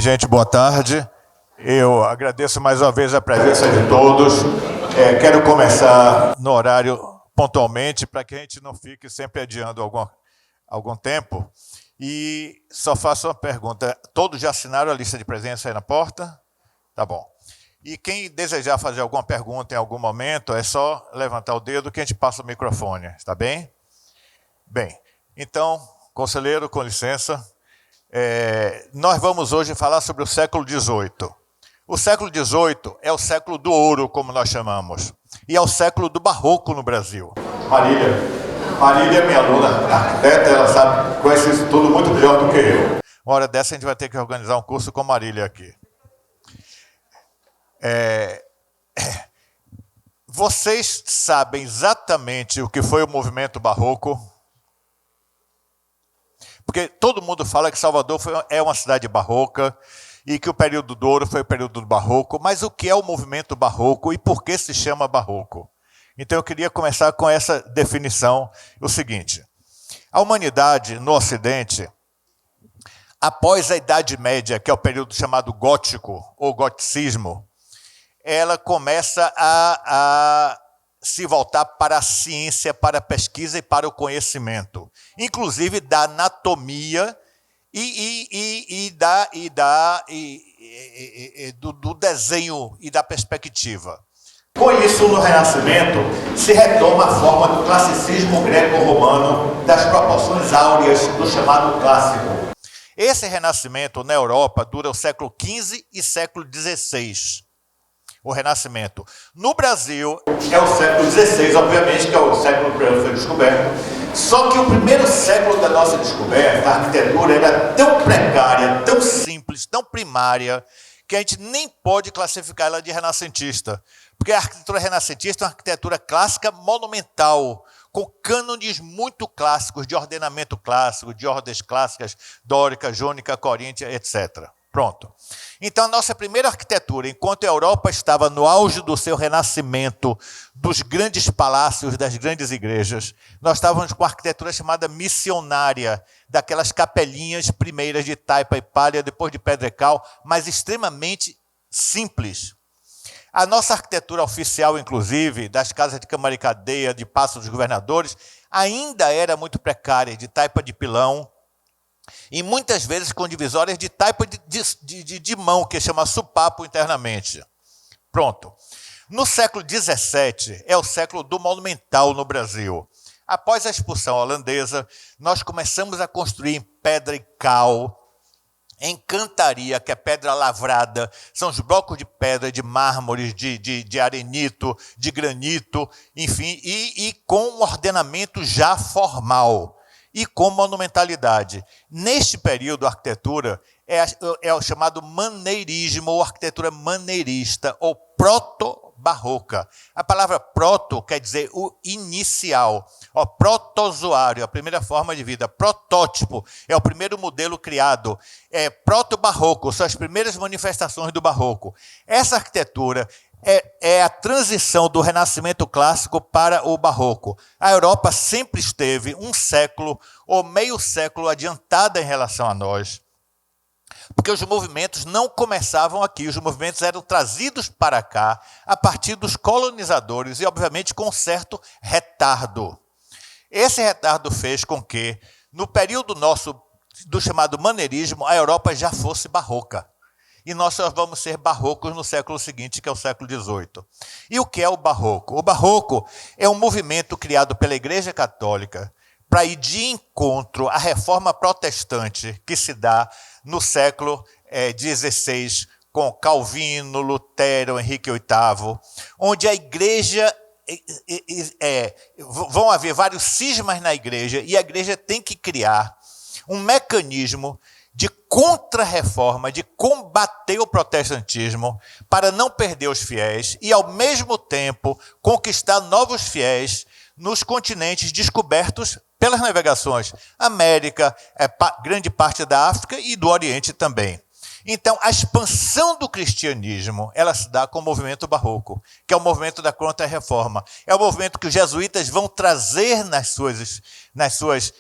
Bem, gente, boa tarde. Eu agradeço mais uma vez a presença de todos. Quero começar no horário pontualmente, para que a gente não fique sempre adiando algum tempo. E só faço uma pergunta. Todos já assinaram a lista de presença aí na porta? Tá bom. E quem desejar fazer alguma pergunta em algum momento, é só levantar o dedo que a gente passa o microfone. Está bem? Bem, então, conselheiro, com licença. Nós vamos hoje falar sobre o século XVIII. O século XVIII é o século do ouro, como nós chamamos, e é o século do barroco no Brasil. Marília é minha aluna arquiteta, ela sabe, conhece isso tudo muito melhor do que eu. Uma hora dessa a gente vai ter que organizar um curso com Marília aqui. Vocês sabem exatamente o que foi o movimento barroco? Porque todo mundo fala que Salvador é uma cidade barroca e que o período do ouro foi o período do barroco, mas o que é o movimento barroco e por que se chama barroco? Então eu queria começar com essa definição, o seguinte: a humanidade no Ocidente, após a Idade Média, que é o período chamado gótico ou goticismo, ela começa a se voltar para a ciência, para a pesquisa e para o conhecimento, inclusive da anatomia do desenho e da perspectiva. Com isso, no Renascimento, se retoma a forma do classicismo greco-romano, das proporções áureas do chamado clássico. Esse Renascimento na Europa dura o século XV e século XVI. O Renascimento. No Brasil, é o século XVI, obviamente, que é o século que foi descoberto. Só que o primeiro século da nossa descoberta, a arquitetura era tão precária, tão simples, tão primária, que a gente nem pode classificar ela de renascentista. Porque a arquitetura renascentista é uma arquitetura clássica monumental, com cânones muito clássicos, de ordenamento clássico, de ordens clássicas, dórica, jônica, coríntia, etc. Pronto. Então, a nossa primeira arquitetura, enquanto a Europa estava no auge do seu renascimento, dos grandes palácios, das grandes igrejas, nós estávamos com a arquitetura chamada missionária, daquelas capelinhas primeiras de taipa e palha, depois de pedra e cal, mas extremamente simples. A nossa arquitetura oficial, inclusive, das casas de câmara e cadeia, de Paço dos Governadores, ainda era muito precária, de taipa de pilão, e muitas vezes com divisórias de taipa de mão, que chama supapo internamente. Pronto. No século XVII, é o século do monumental no Brasil. Após a expulsão holandesa, nós começamos a construir em pedra e cal, em cantaria, que é pedra lavrada, são os blocos de pedra, de mármores, de arenito, de granito, enfim, e com um ordenamento já formal e com monumentalidade. Neste período, a arquitetura é o chamado maneirismo, ou arquitetura maneirista, ou proto-barroca. A palavra proto quer dizer o inicial, protozoário, a primeira forma de vida. Protótipo é o primeiro modelo criado. Proto-barroco são as primeiras manifestações do barroco. Essa arquitetura é a transição do Renascimento clássico para o barroco. A Europa sempre esteve um século ou meio século adiantada em relação a nós, porque os movimentos não começavam aqui, os movimentos eram trazidos para cá a partir dos colonizadores e, obviamente, com um certo retardo. Esse retardo fez com que, no período nosso do chamado maneirismo, a Europa já fosse barroca. E nós só vamos ser barrocos no século seguinte, que é o século XVIII. E o que é o barroco? O barroco é um movimento criado pela Igreja Católica para ir de encontro à reforma protestante que se dá no século XVI, com Calvino, Lutero, Henrique VIII, onde a Igreja... vão haver vários cismas na Igreja, e a Igreja tem que criar um mecanismo de contra-reforma, de combater o protestantismo, para não perder os fiéis e, ao mesmo tempo, conquistar novos fiéis nos continentes descobertos pelas navegações. América, grande parte da África e do Oriente também. Então, a expansão do cristianismo, ela se dá com o movimento barroco, que é o movimento da contra-reforma. É o movimento que os jesuítas vão trazer nas suas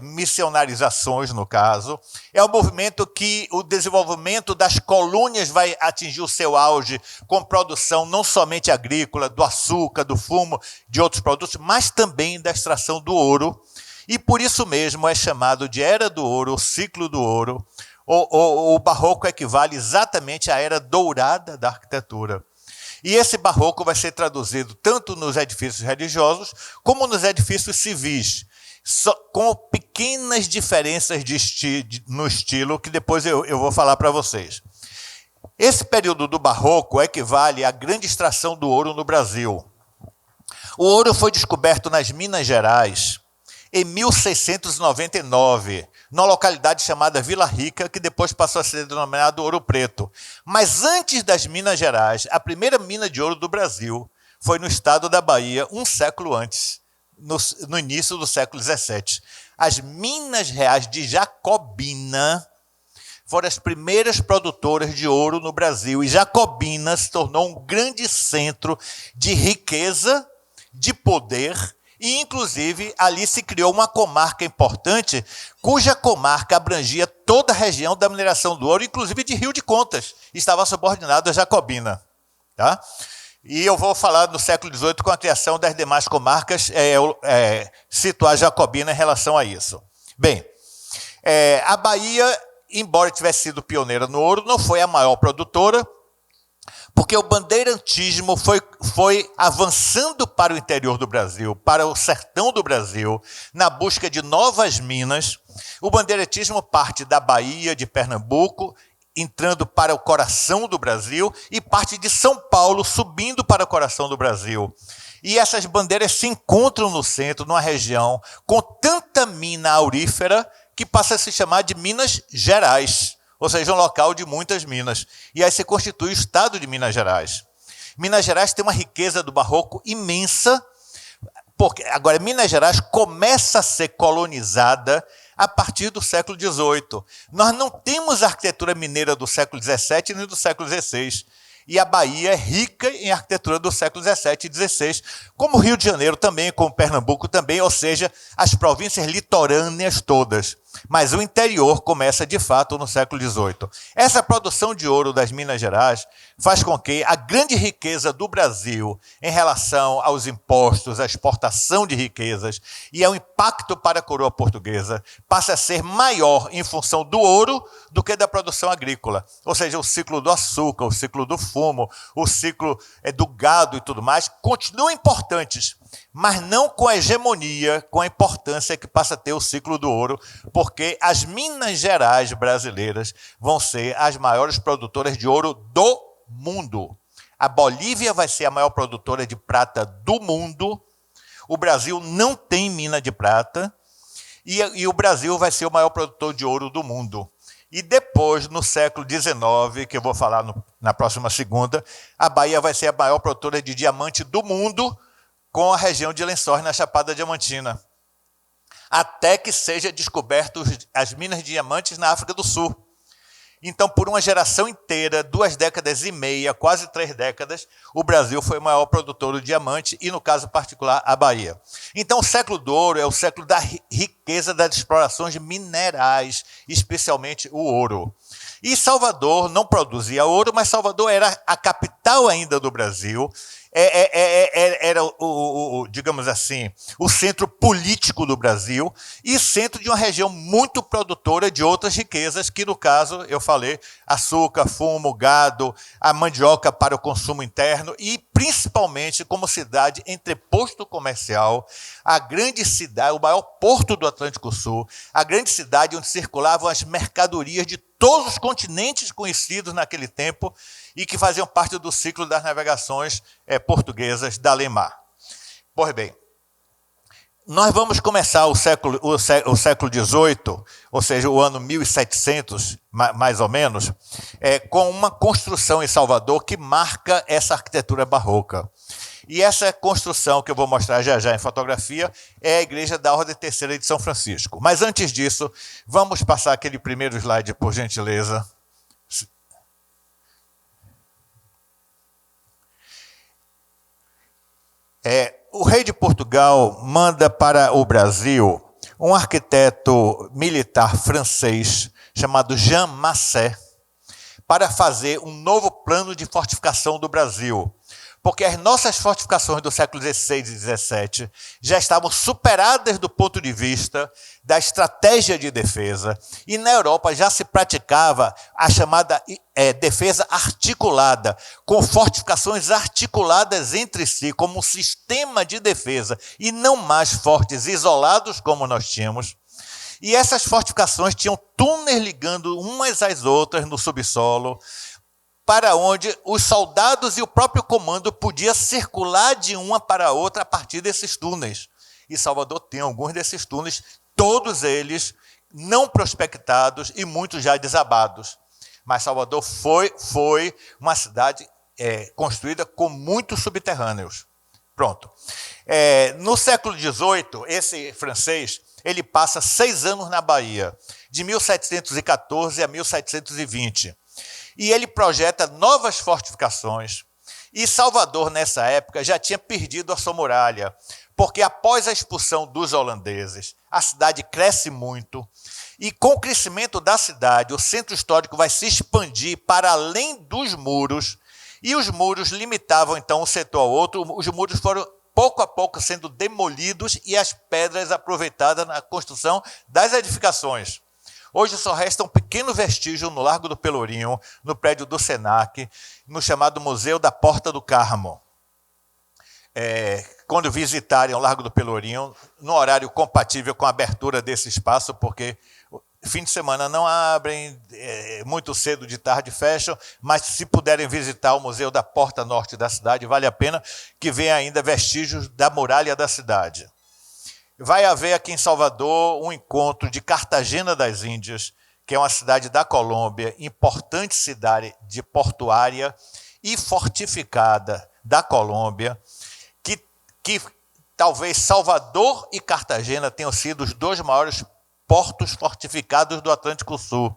missionarizações, no caso. É um movimento que o desenvolvimento das colônias vai atingir o seu auge com produção não somente agrícola, do açúcar, do fumo, de outros produtos, mas também da extração do ouro. E por isso mesmo é chamado de Era do Ouro, o ciclo do ouro. O barroco equivale exatamente à era dourada da arquitetura. E esse barroco vai ser traduzido tanto nos edifícios religiosos como nos edifícios civis, com pequenas diferenças no estilo que depois eu vou falar para vocês. Esse período do barroco equivale à grande extração do ouro no Brasil. O ouro foi descoberto nas Minas Gerais em 1699, numa localidade chamada Vila Rica, que depois passou a ser denominado Ouro Preto. Mas antes das Minas Gerais, a primeira mina de ouro do Brasil foi no estado da Bahia, um século antes, no início do século XVII. As Minas Reais de Jacobina foram as primeiras produtoras de ouro no Brasil, e Jacobina se tornou um grande centro de riqueza, de poder, e, inclusive, ali se criou uma comarca importante, cuja comarca abrangia toda a região da mineração do ouro, inclusive de Rio de Contas, estava subordinado a Jacobina. Tá? E eu vou falar no século XVIII, com a criação das demais comarcas, situar Jacobina em relação a isso. Bem, a Bahia, embora tivesse sido pioneira no ouro, não foi a maior produtora, porque o bandeirantismo foi avançando para o interior do Brasil, para o sertão do Brasil, na busca de novas minas. O bandeirantismo parte da Bahia, de Pernambuco, entrando para o coração do Brasil, e parte de São Paulo, subindo para o coração do Brasil. E essas bandeiras se encontram no centro, numa região com tanta mina aurífera, que passa a se chamar de Minas Gerais, ou seja, um local de muitas minas. E aí se constitui o estado de Minas Gerais. Minas Gerais tem uma riqueza do barroco imensa, porque agora Minas Gerais começa a ser colonizada a partir do século XVIII. Nós não temos arquitetura mineira do século XVII nem do século XVI. E a Bahia é rica em arquitetura do século XVII e XVI, como o Rio de Janeiro também, como Pernambuco também, ou seja, as províncias litorâneas todas. Mas o interior começa, de fato, no século XVIII. Essa produção de ouro das Minas Gerais faz com que a grande riqueza do Brasil em relação aos impostos, à exportação de riquezas e ao impacto para a coroa portuguesa passe a ser maior em função do ouro do que da produção agrícola. Ou seja, o ciclo do açúcar, o ciclo do fumo, o ciclo do gado e tudo mais continuam importantes, mas não com a hegemonia, com a importância que passa a ter o ciclo do ouro, porque as Minas Gerais brasileiras vão ser as maiores produtoras de ouro do mundo. A Bolívia vai ser a maior produtora de prata do mundo. O Brasil não tem mina de prata, e o Brasil vai ser o maior produtor de ouro do mundo. E depois, no século XIX, que eu vou falar na próxima segunda, a Bahia vai ser a maior produtora de diamante do mundo, com a região de Lençóis, na Chapada Diamantina, até que seja descoberto as minas de diamantes na África do Sul. Então, por uma geração inteira, 2 décadas e meia, quase 3 décadas, o Brasil foi o maior produtor de diamante, e, no caso particular, a Bahia. Então, o século do ouro é o século da riqueza das explorações minerais, especialmente o ouro. E Salvador não produzia ouro, mas Salvador era a capital ainda do Brasil, era digamos assim, o centro político do Brasil e centro de uma região muito produtora de outras riquezas, que no caso, eu falei, açúcar, fumo, gado, a mandioca para o consumo interno e principalmente como cidade entreposto comercial, a grande cidade, o maior porto do Atlântico Sul, a grande cidade onde circulavam as mercadorias de todos os continentes conhecidos naquele tempo e que faziam parte do ciclo das navegações portuguesas da Além-Mar. Pois bem, nós vamos começar o século XVIII, ou seja, o ano 1700, mais ou menos, com uma construção em Salvador que marca essa arquitetura barroca. E essa construção que eu vou mostrar já já em fotografia é a Igreja da Ordem Terceira de São Francisco. Mas antes disso, vamos passar aquele primeiro slide, por gentileza. O rei de Portugal manda para o Brasil um arquiteto militar francês chamado Jean Massé, para fazer um novo plano de fortificação do Brasil. Porque as nossas fortificações do século XVI e XVII já estavam superadas do ponto de vista da estratégia de defesa. E na Europa já se praticava a chamada defesa articulada, com fortificações articuladas entre si, como um sistema de defesa, e não mais fortes isolados como nós tínhamos. E essas fortificações tinham túneis ligando umas às outras no subsolo, para onde os soldados e o próprio comando podiam circular de uma para a outra a partir desses túneis. E Salvador tem alguns desses túneis, todos eles não prospectados e muitos já desabados. Mas Salvador foi uma cidade construída com muitos subterrâneos. Pronto. No século XVIII, esse francês, ele passa 6 anos na Bahia, de 1714 a 1720. E ele projeta novas fortificações. E Salvador, nessa época, já tinha perdido a sua muralha, porque após a expulsão dos holandeses, a cidade cresce muito, e com o crescimento da cidade, o centro histórico vai se expandir para além dos muros, e os muros limitavam, então, um setor ao outro. Os muros foram, pouco a pouco, sendo demolidos e as pedras aproveitadas na construção das edificações. Hoje só resta um pequeno vestígio no Largo do Pelourinho, no prédio do Senac, no chamado Museu da Porta do Carmo. Quando visitarem o Largo do Pelourinho, no horário compatível com a abertura desse espaço, porque fim de semana não abrem, muito cedo, de tarde fecham, mas se puderem visitar o Museu da Porta Norte da cidade, vale a pena, que venha ainda vestígios da muralha da cidade. Vai haver aqui em Salvador um encontro de Cartagena das Índias, que é uma cidade da Colômbia, importante cidade de portuária e fortificada da Colômbia, que talvez Salvador e Cartagena tenham sido os 2 maiores portos fortificados do Atlântico Sul.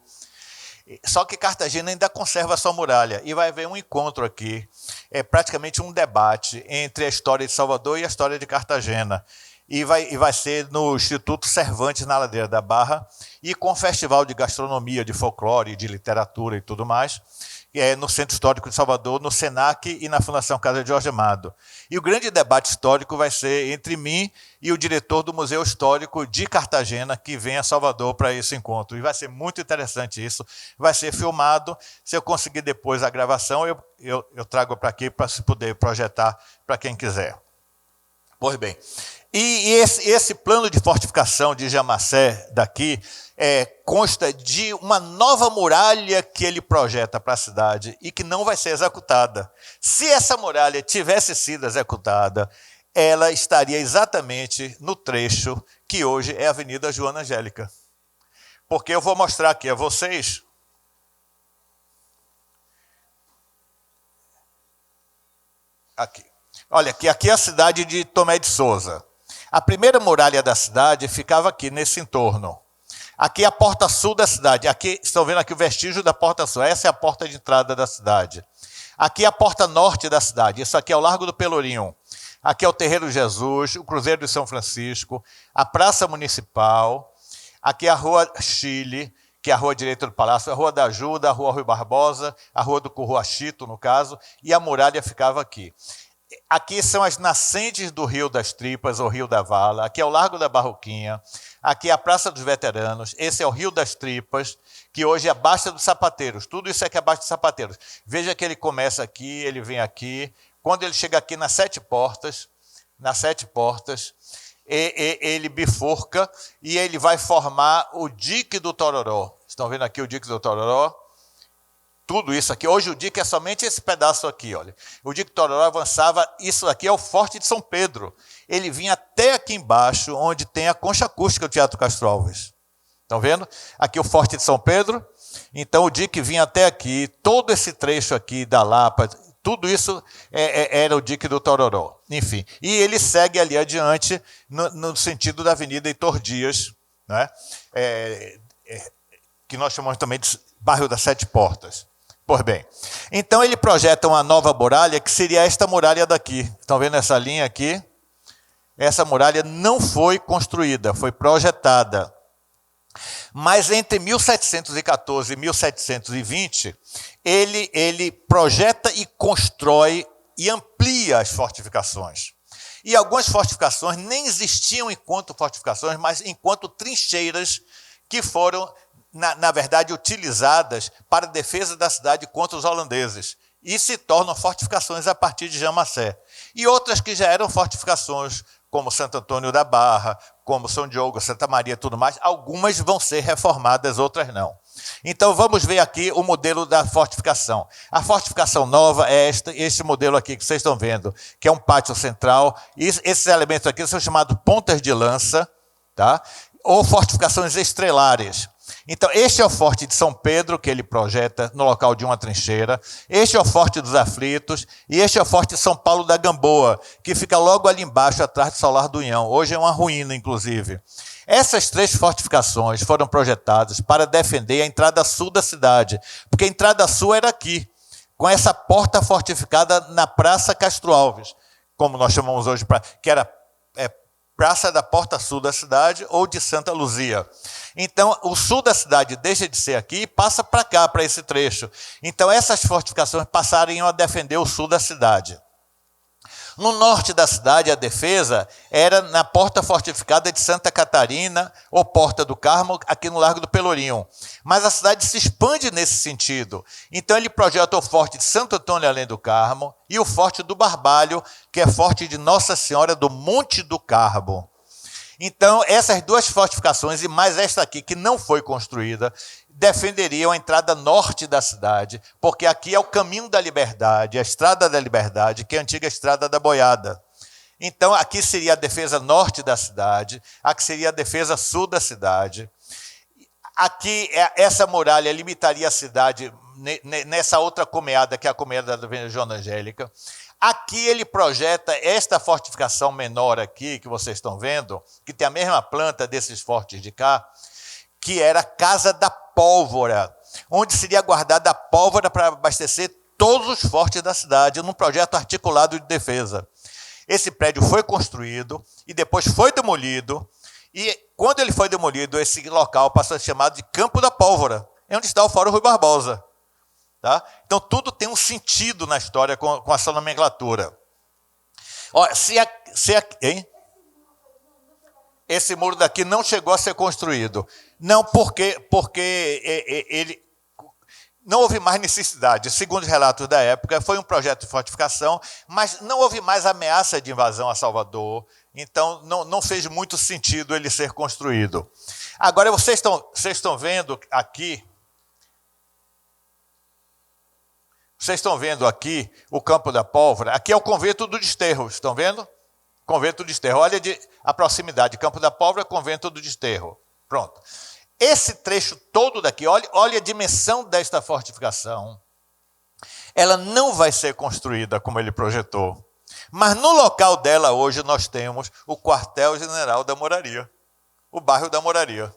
Só que Cartagena ainda conserva a sua muralha, e vai haver um encontro aqui, praticamente um debate entre a história de Salvador e a história de Cartagena. E vai ser no Instituto Cervantes, na Ladeira da Barra, e com o Festival de Gastronomia, de Folclore, de Literatura e tudo mais, no Centro Histórico de Salvador, no Senac e na Fundação Casa de Jorge Amado. E o grande debate histórico vai ser entre mim e o diretor do Museu Histórico de Cartagena, que vem a Salvador para esse encontro. E vai ser muito interessante isso. Vai ser filmado. Se eu conseguir depois a gravação, eu trago para aqui para se poder projetar para quem quiser. Pois bem, e esse plano de fortificação de Jean Massé daqui consta de uma nova muralha que ele projeta para a cidade e que não vai ser executada. Se essa muralha tivesse sido executada, ela estaria exatamente no trecho que hoje é a Avenida Joana Angélica. Porque eu vou mostrar aqui a vocês aqui. Olha, aqui é a cidade de Tomé de Souza. A primeira muralha da cidade ficava aqui, nesse entorno. Aqui é a porta sul da cidade. Aqui, estão vendo aqui o vestígio da porta sul. Essa é a porta de entrada da cidade. Aqui é a porta norte da cidade. Isso aqui é o Largo do Pelourinho. Aqui é o Terreiro Jesus, o Cruzeiro de São Francisco, a Praça Municipal. Aqui é a Rua Chile, que é a rua direita do Palácio, a Rua da Ajuda, a Rua Rui Barbosa, a Rua do Curruachito, no caso, e a muralha ficava aqui. Aqui são as nascentes do Rio das Tripas, ou Rio da Vala. Aqui é o Largo da Barroquinha. Aqui é a Praça dos Veteranos. Esse é o Rio das Tripas, que hoje é a Baixa dos Sapateiros. Tudo isso aqui é a Baixa dos Sapateiros. Veja que ele começa aqui, ele vem aqui. Quando ele chega aqui nas Sete Portas, ele bifurca e ele vai formar o Dique do Tororó. Estão vendo aqui o Dique do Tororó? Tudo isso aqui. Hoje o dique é somente esse pedaço aqui, olha. O Dique do Tororó avançava, isso aqui é o Forte de São Pedro. Ele vinha até aqui embaixo, onde tem a concha acústica do Teatro Castro Alves. Estão vendo? Aqui o Forte de São Pedro. Então o dique vinha até aqui, todo esse trecho aqui da Lapa, tudo isso era o Dique do Tororó. Enfim, e ele segue ali adiante no sentido da Avenida Heitor Dias, né? Que nós chamamos também de bairro das Sete Portas. Pois bem, então ele projeta uma nova muralha, que seria esta muralha daqui. Estão vendo essa linha aqui? Essa muralha não foi construída, foi projetada. Mas entre 1714 e 1720, ele projeta e constrói e amplia as fortificações. E algumas fortificações nem existiam enquanto fortificações, mas enquanto trincheiras que foram, na verdade, utilizadas para a defesa da cidade contra os holandeses. E se tornam fortificações a partir de Jamassé. E outras que já eram fortificações, como Santo Antônio da Barra, como São Diogo, Santa Maria e tudo mais, algumas vão ser reformadas, outras não. Então vamos ver aqui o modelo da fortificação. A fortificação nova é este modelo aqui que vocês estão vendo, que é um pátio central. E esses elementos aqui são chamados pontas de lança, tá? Ou fortificações estrelares. Então, este é o Forte de São Pedro, que ele projeta no local de uma trincheira. Este é o Forte dos Aflitos. E este é o Forte de São Paulo da Gamboa, que fica logo ali embaixo, atrás do Solar do União. Hoje é uma ruína, inclusive. Essas 3 fortificações foram projetadas para defender a entrada sul da cidade, porque a entrada sul era aqui, com essa porta fortificada na Praça Castro Alves, como nós chamamos hoje, que era Praça da Porta Sul da cidade ou de Santa Luzia. Então, o sul da cidade deixa de ser aqui e passa para cá, para esse trecho. Então, essas fortificações passariam a defender o sul da cidade. No norte da cidade, a defesa era na porta fortificada de Santa Catarina, ou Porta do Carmo, aqui no Largo do Pelourinho. Mas a cidade se expande nesse sentido. Então ele projeta o Forte de Santo Antônio Além do Carmo e o Forte do Barbalho, que é Forte de Nossa Senhora do Monte do Carmo. Então, essas 2 fortificações, e mais esta aqui, que não foi construída, defenderiam a entrada norte da cidade, porque aqui é o caminho da liberdade, a estrada da liberdade, que é a antiga estrada da boiada. Então, aqui seria a defesa norte da cidade, aqui seria a defesa sul da cidade. Aqui, essa muralha limitaria a cidade nessa outra comeada, que é a comeada da Avenida Joana Angélica. Aqui ele projeta esta fortificação menor aqui, que vocês estão vendo, que tem a mesma planta desses fortes de cá, que era a Casa da Pólvora, onde seria guardada a pólvora para abastecer todos os fortes da cidade, num projeto articulado de defesa. Esse prédio foi construído e depois foi demolido, e quando ele foi demolido, esse local passou a ser chamado de Campo da Pólvora, é onde está o Fórum Rui Barbosa. Tá? Então, tudo tem um sentido na história com essa nomenclatura. Olha, esse muro daqui não chegou a ser construído. Não, porque ele não houve mais necessidade. Segundo os relatos da época, foi um projeto de fortificação, mas não houve mais ameaça de invasão a Salvador. Então, não fez muito sentido ele ser construído. Agora, vocês estão vendo aqui... Vocês estão vendo aqui o Campo da Pólvora. Aqui é o Convento do Desterro, estão vendo? Convento do Desterro. Olha a proximidade. Campo da Pólvora, Convento do Desterro. Pronto. Esse trecho todo daqui, olha a dimensão desta fortificação. Ela não vai ser construída como ele projetou. Mas no local dela hoje nós temos o Quartel-General da Moraria. O bairro da Moraria.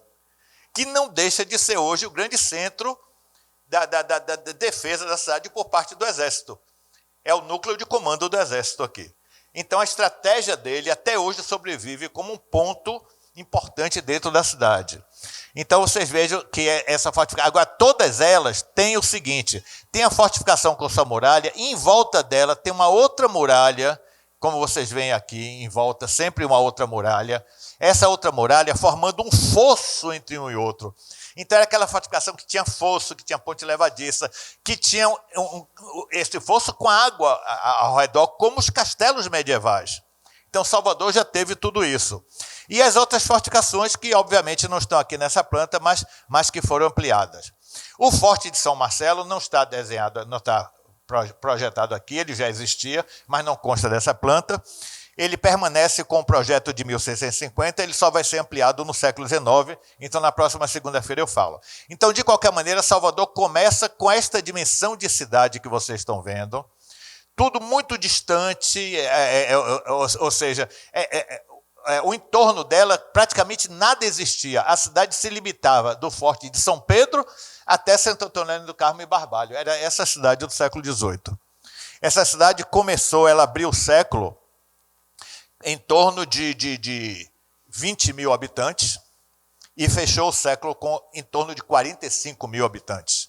Que não deixa de ser hoje o grande centro da defesa da cidade por parte do Exército. É o núcleo de comando do Exército aqui. Então, a estratégia dele até hoje sobrevive como um ponto importante dentro da cidade. Então, vocês vejam que essa fortificação... Agora, todas elas têm o seguinte, tem a fortificação com sua muralha, e em volta dela tem uma outra muralha, como vocês veem aqui, em volta, sempre uma outra muralha. Essa outra muralha formando um fosso entre um e outro. Então, era aquela fortificação que tinha fosso, que tinha ponte levadiça, que tinha esse fosso com água ao redor, como os castelos medievais. Então, Salvador já teve tudo isso. E as outras fortificações, que obviamente não estão aqui nessa planta, mas que foram ampliadas. O Forte de São Marcelo não está desenhado, não está projetado aqui, ele já existia, mas não consta dessa planta. Ele permanece com o projeto de 1650, ele só vai ser ampliado no século XIX, então na próxima segunda-feira eu falo. Então, de qualquer maneira, Salvador começa com esta dimensão de cidade que vocês estão vendo, tudo muito distante, ou seja, o entorno dela praticamente nada existia. A cidade se limitava do Forte de São Pedro até Santo Antônio do Carmo e Barbalho. Era essa cidade do século XVIII. Essa cidade começou, ela abriu o século... em torno de 20 mil habitantes e fechou o século com em torno de 45 mil habitantes.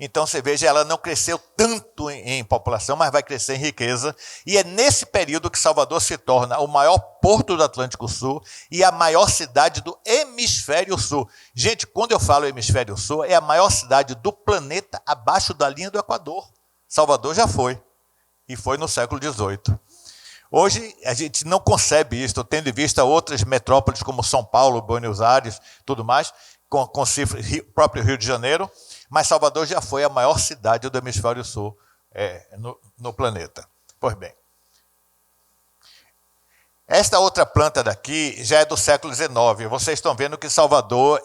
Então, você veja, ela não cresceu tanto em população, mas vai crescer em riqueza. E é nesse período que Salvador se torna o maior porto do Atlântico Sul e a maior cidade do Hemisfério Sul. Gente, quando eu falo Hemisfério Sul, é a maior cidade do planeta abaixo da linha do Equador. Salvador já foi, e foi no século XVIII. Hoje, a gente não concebe isso, tendo em vista outras metrópoles como São Paulo, Buenos Aires, tudo mais, com cifras, próprio Rio de Janeiro, mas Salvador já foi a maior cidade do Hemisfério Sul no planeta. Pois bem, esta outra planta daqui já é do século XIX. Vocês estão vendo que Salvador,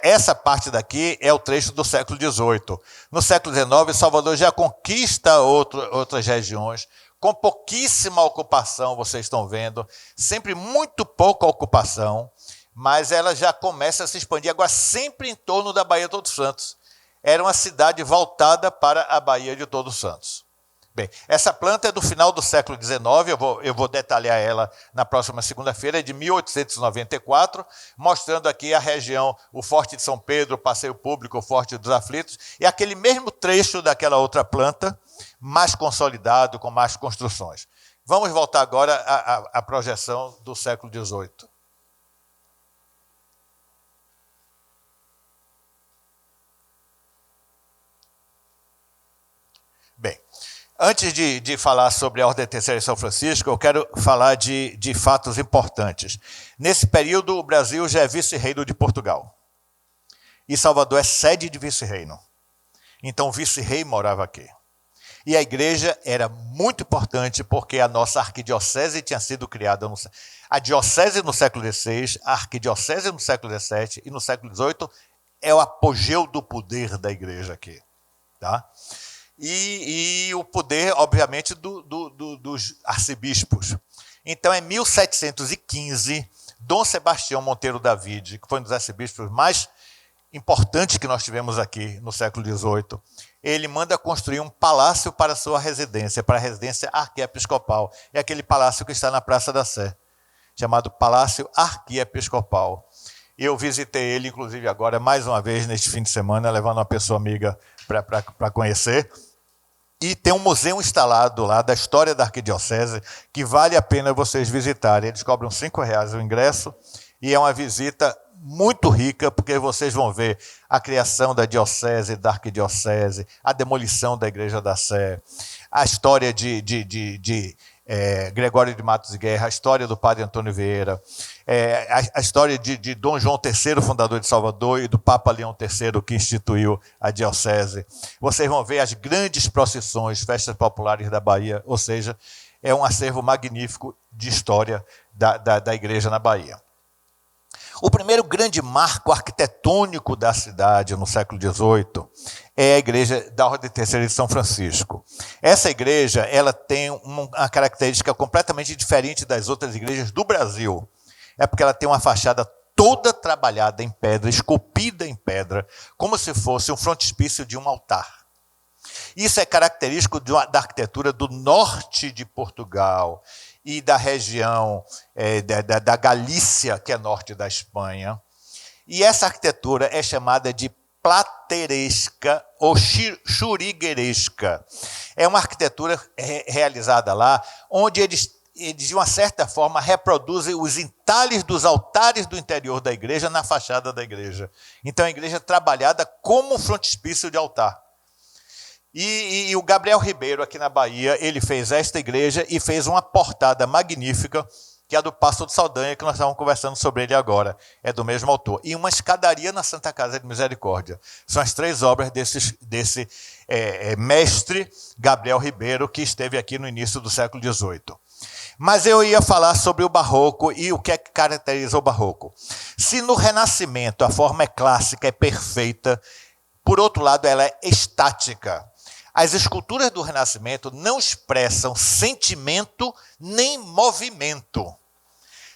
essa parte daqui é o trecho do século XVIII. No século XIX, Salvador já conquista outras regiões, com pouquíssima ocupação, vocês estão vendo, sempre muito pouca ocupação, mas ela já começa a se expandir, agora sempre em torno da Baía de Todos Santos. Era uma cidade voltada para a Baía de Todos Santos. Bem, essa planta é do final do século XIX, eu vou detalhar ela na próxima segunda-feira, é de 1894, mostrando aqui a região, o Forte de São Pedro, o Passeio Público, o Forte dos Aflitos, e aquele mesmo trecho daquela outra planta, mais consolidado, com mais construções. Vamos voltar agora à projeção do século XVIII. Bem, antes de falar sobre a Ordem Terceira de São Francisco, eu quero falar de fatos importantes. Nesse período, o Brasil já é vice-reino de Portugal. E Salvador é sede de vice-reino. Então, o vice-rei morava aqui. E a igreja era muito importante porque a nossa arquidiocese tinha sido criada, a diocese no século XVI, a arquidiocese no século XVII e no século XVIII é o apogeu do poder da igreja aqui. Tá? E o poder, obviamente, dos arcebispos. Então, em 1715, Dom Sebastião Monteiro Davide, que foi um dos arcebispos mais importantes que nós tivemos aqui no século XVIII, ele manda construir um palácio para sua residência, para a residência arquiepiscopal. É aquele palácio que está na Praça da Sé, chamado Palácio Arquiepiscopal. Eu visitei ele, inclusive, agora, mais uma vez, neste fim de semana, levando uma pessoa amiga para conhecer. E tem um museu instalado lá da história da arquidiocese que vale a pena vocês visitarem. Eles cobram R$5 o ingresso e é uma visita muito rica, porque vocês vão ver a criação da diocese, da arquidiocese, a demolição da Igreja da Sé, a história de Gregório de Matos e Guerra, a história do padre Antônio Vieira, a história de Dom João III, fundador de Salvador, e do Papa Leão III, que instituiu a diocese. Vocês vão ver as grandes procissões, festas populares da Bahia, ou seja, é um acervo magnífico de história da igreja na Bahia. O primeiro grande marco arquitetônico da cidade no século XVIII é a igreja da Ordem Terceira de São Francisco. Essa igreja ela tem uma característica completamente diferente das outras igrejas do Brasil. É porque ela tem uma fachada toda trabalhada em pedra, esculpida em pedra, como se fosse um frontispício de um altar. Isso é característico da arquitetura do norte de Portugal e da região da Galícia, que é norte da Espanha. E essa arquitetura é chamada de plateresca ou churrigueresca. É uma arquitetura realizada lá, onde eles, de uma certa forma, reproduzem os entalhes dos altares do interior da igreja na fachada da igreja. Então, a igreja é trabalhada como um frontispício de altar. E o Gabriel Ribeiro, aqui na Bahia, ele fez esta igreja e fez uma portada magnífica, que é a do Paço de Saldanha, que nós estávamos conversando sobre ele agora. É do mesmo autor. E uma escadaria na Santa Casa de Misericórdia. São as 3 obras desse mestre Gabriel Ribeiro, que esteve aqui no início do século XVIII. Mas eu ia falar sobre o barroco e o que é que caracteriza o barroco. Se no Renascimento a forma é clássica, é perfeita, por outro lado ela é estática. As esculturas do Renascimento não expressam sentimento nem movimento.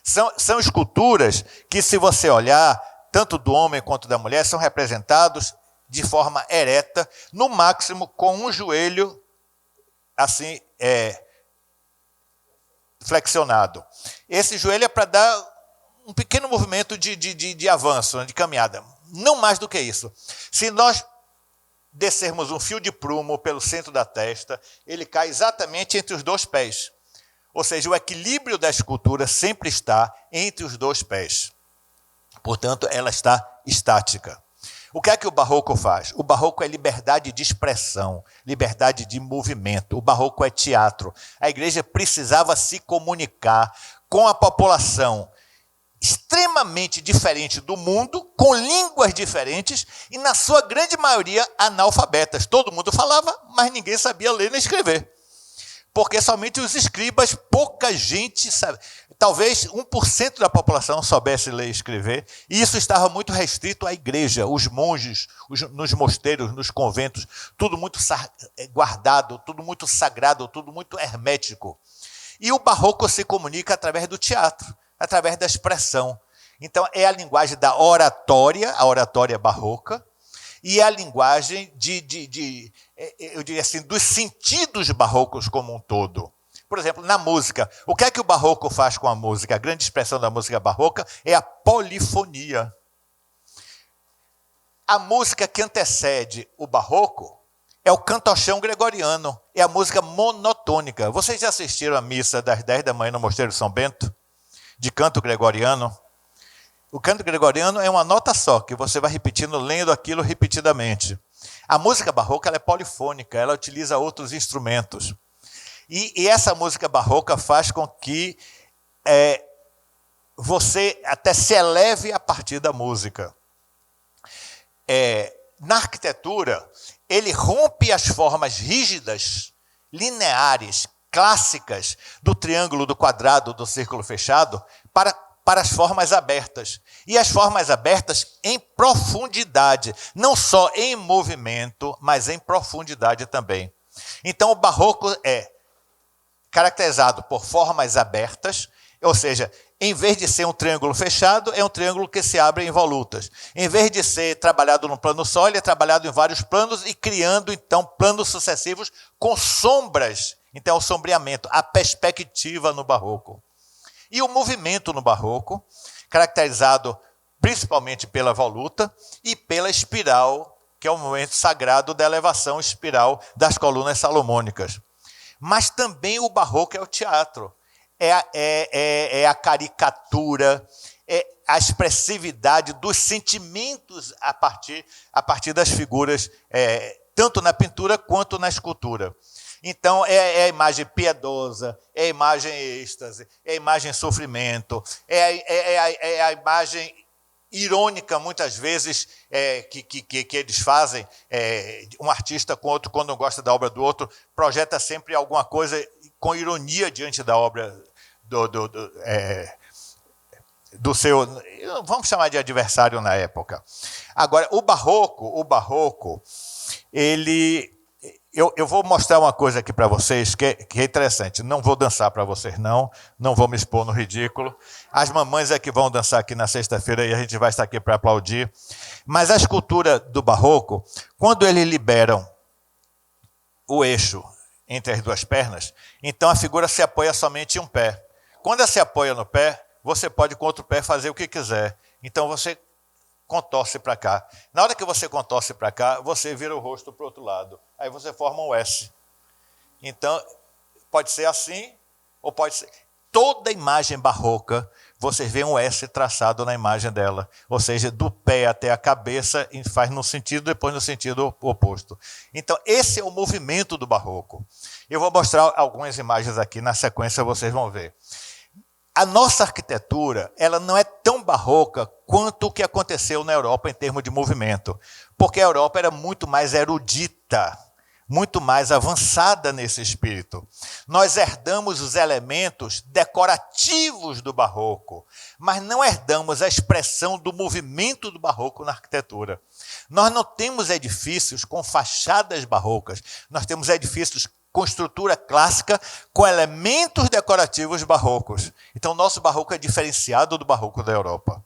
São esculturas que, se você olhar, tanto do homem quanto da mulher, são representados de forma ereta, no máximo com um joelho assim flexionado. Esse joelho é para dar um pequeno movimento de avanço, de caminhada. Não mais do que isso. Se nós descermos um fio de prumo pelo centro da testa, ele cai exatamente entre os dois pés. Ou seja, o equilíbrio da escultura sempre está entre os dois pés. Portanto, ela está estática. O que é que o barroco faz? O barroco é liberdade de expressão, liberdade de movimento. O barroco é teatro. A igreja precisava se comunicar com a população extremamente diferente do mundo, com línguas diferentes e, na sua grande maioria, analfabetas. Todo mundo falava, mas ninguém sabia ler nem escrever. Porque somente os escribas, pouca gente sabe. Talvez 1% da população soubesse ler e escrever, e isso estava muito restrito à igreja, os monges, nos mosteiros, nos conventos, tudo muito guardado, tudo muito sagrado, tudo muito hermético. E o barroco se comunica através do teatro, através da expressão. Então, é a linguagem da oratória, a oratória barroca, e a linguagem eu diria assim, dos sentidos barrocos como um todo. Por exemplo, na música, o que é que o barroco faz com a música? A grande expressão da música barroca é a polifonia. A música que antecede o barroco é o cantochão gregoriano, é a música monotônica. Vocês já assistiram a missa das 10 da manhã no Mosteiro de São Bento? De canto gregoriano? O canto gregoriano é uma nota só, que você vai repetindo, lendo aquilo repetidamente. A música barroca ela é polifônica, ela utiliza outros instrumentos. E essa música barroca faz com que você até se eleve a partir da música. Na arquitetura, ele rompe as formas rígidas, lineares, clássicas, do triângulo, do quadrado, do círculo fechado, para as formas abertas. E as formas abertas em profundidade, não só em movimento, mas em profundidade também. Então, o barroco é caracterizado por formas abertas, ou seja, em vez de ser um triângulo fechado, é um triângulo que se abre em volutas. Em vez de ser trabalhado num plano só, ele é trabalhado em vários planos e criando, então, planos sucessivos com sombras. Então, o sombreamento, a perspectiva no barroco. E o movimento no barroco, caracterizado principalmente pela voluta e pela espiral, que é o momento sagrado da elevação espiral das colunas salomônicas. Mas também o barroco é o teatro, é a caricatura, é a expressividade dos sentimentos a partir das figuras, tanto na pintura quanto na escultura. Então, é a imagem piedosa, é a imagem êxtase, é a imagem sofrimento, é a imagem irônica, muitas vezes, que eles fazem, um artista com outro, quando não gosta da obra do outro, projeta sempre alguma coisa com ironia diante da obra do seu, vamos chamar de adversário na época. Agora, o barroco, eu vou mostrar uma coisa aqui para vocês que é interessante. Não vou dançar para vocês, não vou me expor no ridículo. As mamães é que vão dançar aqui na sexta-feira e a gente vai estar aqui para aplaudir. Mas a escultura do barroco, quando eles liberam o eixo entre as duas pernas, então a figura se apoia somente em um pé. Quando ela se apoia no pé, você pode com outro pé fazer o que quiser. Então você contorce para cá. Na hora que você contorce para cá, você vira o rosto para o outro lado. Aí você forma um S. Então, pode ser assim, ou pode ser... Toda imagem barroca, vocês veem um S traçado na imagem dela. Ou seja, do pé até a cabeça, faz no sentido, depois no sentido oposto. Então, esse é o movimento do barroco. Eu vou mostrar algumas imagens aqui, na sequência vocês vão ver. A nossa arquitetura, ela não é tão barroca quanto o que aconteceu na Europa em termos de movimento, porque a Europa era muito mais erudita, muito mais avançada nesse espírito. Nós herdamos os elementos decorativos do barroco, mas não herdamos a expressão do movimento do barroco na arquitetura. Nós não temos edifícios com fachadas barrocas, nós temos edifícios com estrutura clássica, com elementos decorativos barrocos. Então, o nosso barroco é diferenciado do barroco da Europa.